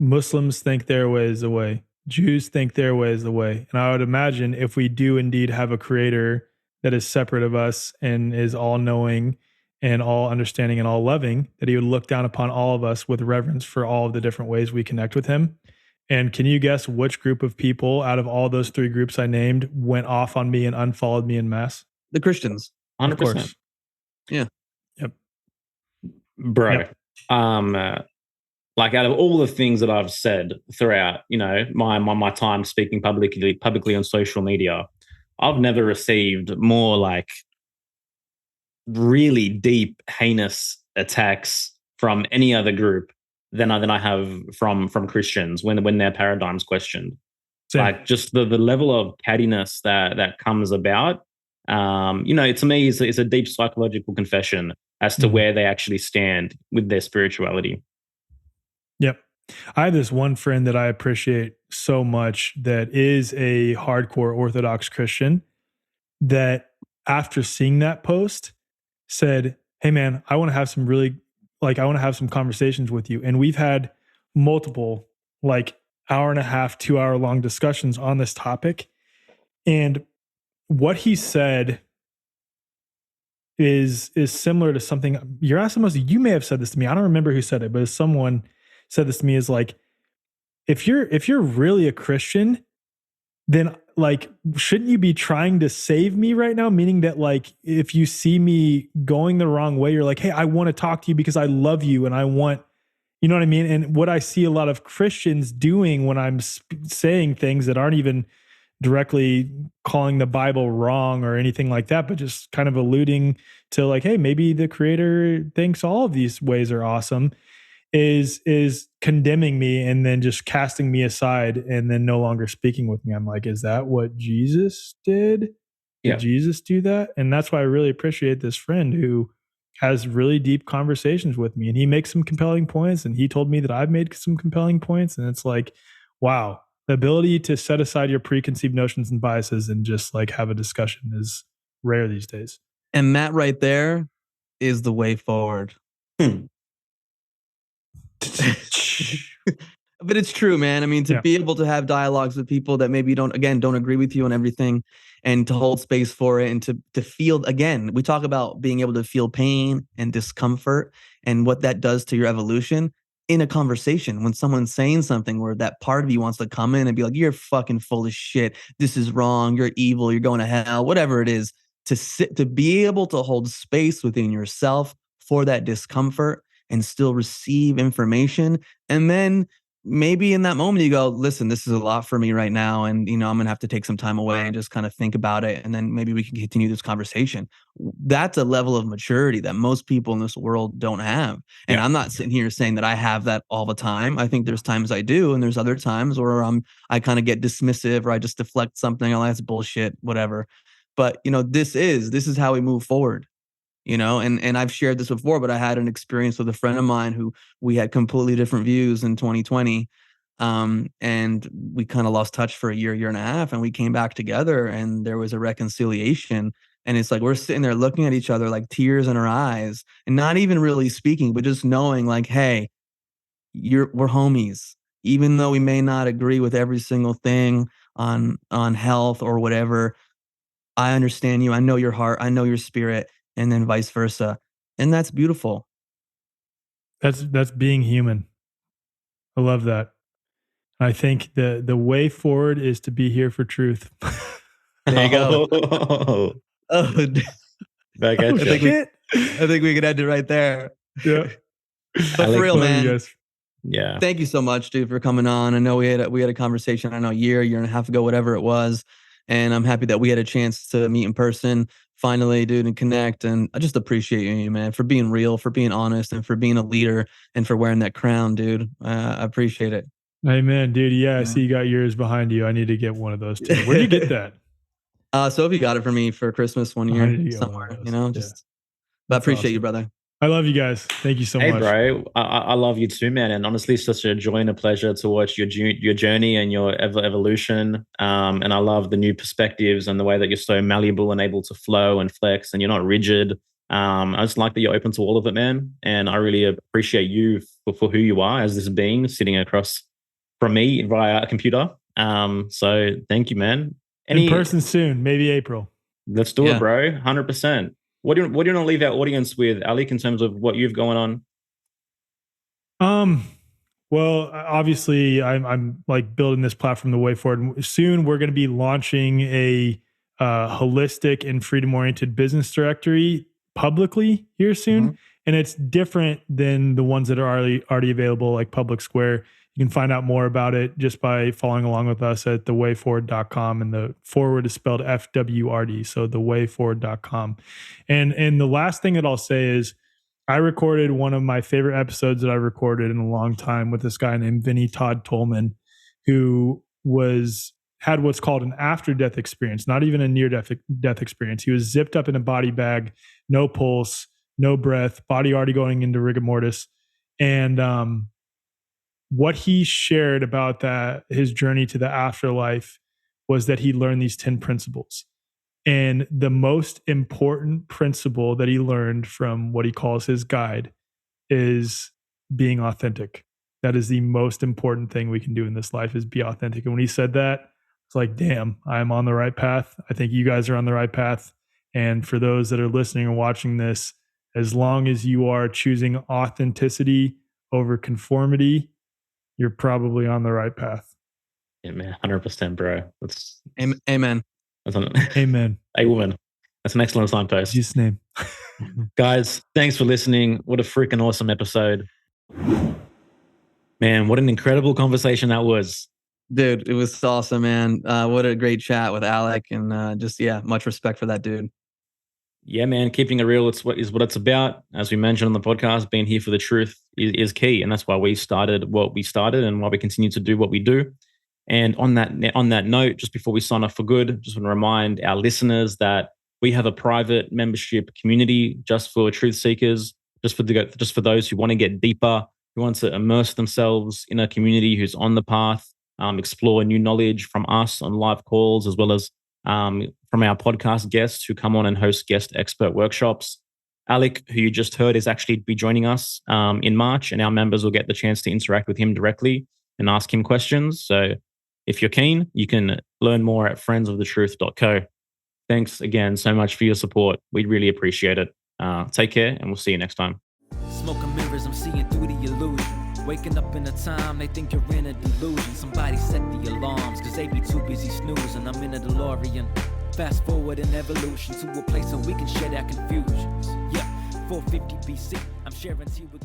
Muslims think their way is the way. Jews think their way is the way. And I would imagine if we do indeed have a creator that is separate of us and is all knowing and all understanding and all loving, that he would look down upon all of us with reverence for all of the different ways we connect with him. And can you guess which group of people out of all those 3 groups I named went off on me and unfollowed me en masse? The Christians. 100%. Of course. Yeah. Yep. Bro. Yep. Like out of all the things that I've said throughout, my time speaking publicly on social media, I've never received more like really deep, heinous attacks from any other group than I have from Christians when their paradigm's questioned. Same. Like just the level of cattiness that comes about. To me, it's a deep psychological confession as to where they actually stand with their spirituality. Yep. I have this one friend that I appreciate so much that is a hardcore Orthodox Christian that after seeing that post said, "Hey man, I want to have some conversations with you." And we've had multiple like hour and a half, 2 hour long discussions on this topic. And what he said is similar to something Yerasimos, you may have said this to me. I don't remember who said it, but someone said this to me, is like, if you're really a Christian, then like, shouldn't you be trying to save me right now? Meaning that like, if you see me going the wrong way, you're like, hey, I want to talk to you because I love you and I want, you know what I mean? And what I see a lot of Christians doing when I'm saying things that aren't even directly calling the Bible wrong or anything like that, but just kind of alluding to like, hey, maybe the creator thinks all of these ways are awesome, is condemning me and then just casting me aside and then no longer speaking with me. I'm like, is that what Jesus did? Did Jesus do that? And that's why I really appreciate this friend who has really deep conversations with me, and he makes some compelling points, and he told me that I've made some compelling points. And it's like, wow, the ability to set aside your preconceived notions and biases and just like have a discussion is rare these days. And that right there is the way forward. But it's true, man. I mean, to be able to have dialogues with people that maybe don't agree with you on everything, and to hold space for it, and to feel, again, we talk about being able to feel pain and discomfort and what that does to your evolution in a conversation. When someone's saying something where that part of you wants to come in and be like, you're fucking full of shit. This is wrong. You're evil. You're going to hell, whatever it is, to be able to hold space within yourself for that discomfort and still receive information. And then maybe in that moment you go, listen, this is a lot for me right now. And, I'm going to have to take some time away and just kind of think about it. And then maybe we can continue this conversation. That's a level of maturity that most people in this world don't have. And I'm not sitting here saying that I have that all the time. I think there's times I do. And there's other times where I kind of get dismissive, or I just deflect something. Oh, that's bullshit, whatever. But, this is how we move forward. And I've shared this before, but I had an experience with a friend of mine who we had completely different views in 2020. And we kind of lost touch for a year and a half, and we came back together, and there was a reconciliation. And it's like, we're sitting there looking at each other, like tears in our eyes, and not even really speaking, but just knowing like, hey, we're homies, even though we may not agree with every single thing on health or whatever. I understand you. I know your heart. I know your spirit. And then vice versa. And that's beautiful. That's being human. I love that. I think the way forward is to be here for truth. There you go. Back at you. I think we could end it right there. Yeah. But for real, man. Yeah. Thank you so much, dude, for coming on. I know we had a conversation, I don't know, a year and a half ago, whatever it was. And I'm happy that we had a chance to meet in person finally, dude, and connect. And I just appreciate you, man, for being real, for being honest, and for being a leader, and for wearing that crown, dude. I appreciate it. Amen, dude. Yeah, I see you got yours behind you. I need to get one of those too. Where'd you get that? Sophie got it for me for Christmas one year somewhere, but I appreciate you, brother. I love you guys. Thank you so much. Hey, bro. I love you too, man. And honestly, it's such a joy and a pleasure to watch your journey and your evolution. And I love the new perspectives and the way that you're so malleable and able to flow and flex and you're not rigid. I just like that you're open to all of it, man. And I really appreciate you for who you are as this being sitting across from me via a computer. So thank you, man. In person soon, maybe April. Let's do it, bro. 100%. What do you want to leave our audience with, Alec, in terms of what you've going on? Well, obviously, I'm like building this platform the way forward. Soon, we're going to be launching a holistic and freedom-oriented business directory publicly here soon, and it's different than the ones that are already available, like Public Square. You can find out more about it just by following along with us at thewayforward.com, and the forward is spelled FWRD, so thewayforward.com. And the last thing that I'll say is I recorded one of my favorite episodes that I recorded in a long time with this guy named Vinny Todd Tolman, who had what's called an after-death experience, not even a near-death experience. He was zipped up in a body bag, no pulse, no breath, body already going into rigor mortis. And what he shared about his journey to the afterlife was that he learned these 10 principles. And the most important principle that he learned from what he calls his guide is being authentic. That is the most important thing we can do in this life, is be authentic. And when he said that, it's like, damn, I'm on the right path. I think you guys are on the right path. And for those that are listening and watching this, as long as you are choosing authenticity over conformity, you're probably on the right path. Yeah, man, 100%, bro. That's amen. Amen. A woman. That's an excellent signpost. Jesus' name. Guys, thanks for listening. What a freaking awesome episode. Man, what an incredible conversation that was. Dude, it was awesome, man. What a great chat with Alec, and much respect for that dude. Yeah, man, keeping it real is what it's about. As we mentioned on the podcast, being here for the truth is key. And that's why we started what we started and why we continue to do what we do. And on that note, just before we sign off for good, just want to remind our listeners that we have a private membership community just for truth seekers, just for those who want to get deeper, who want to immerse themselves in a community who's on the path, explore new knowledge from us on live calls, as well as from our podcast guests who come on and host guest expert workshops. Alec, who you just heard, is actually be joining us in March, and our members will get the chance to interact with him directly and ask him questions. So if you're keen, you can learn more at friendsofthetruth.co. Thanks again so much for your support. We really appreciate it. Take care, and we'll see you next time. Smoking mirrors, I'm seeing through the illusion. Waking up in a time, they think you're in a delusion. Somebody set the alarms, cause they be too busy snoozing. I'm in a DeLorean, fast forward in evolution to a place where we can share our confusions. Yeah, 450 BC, I'm sharing tea with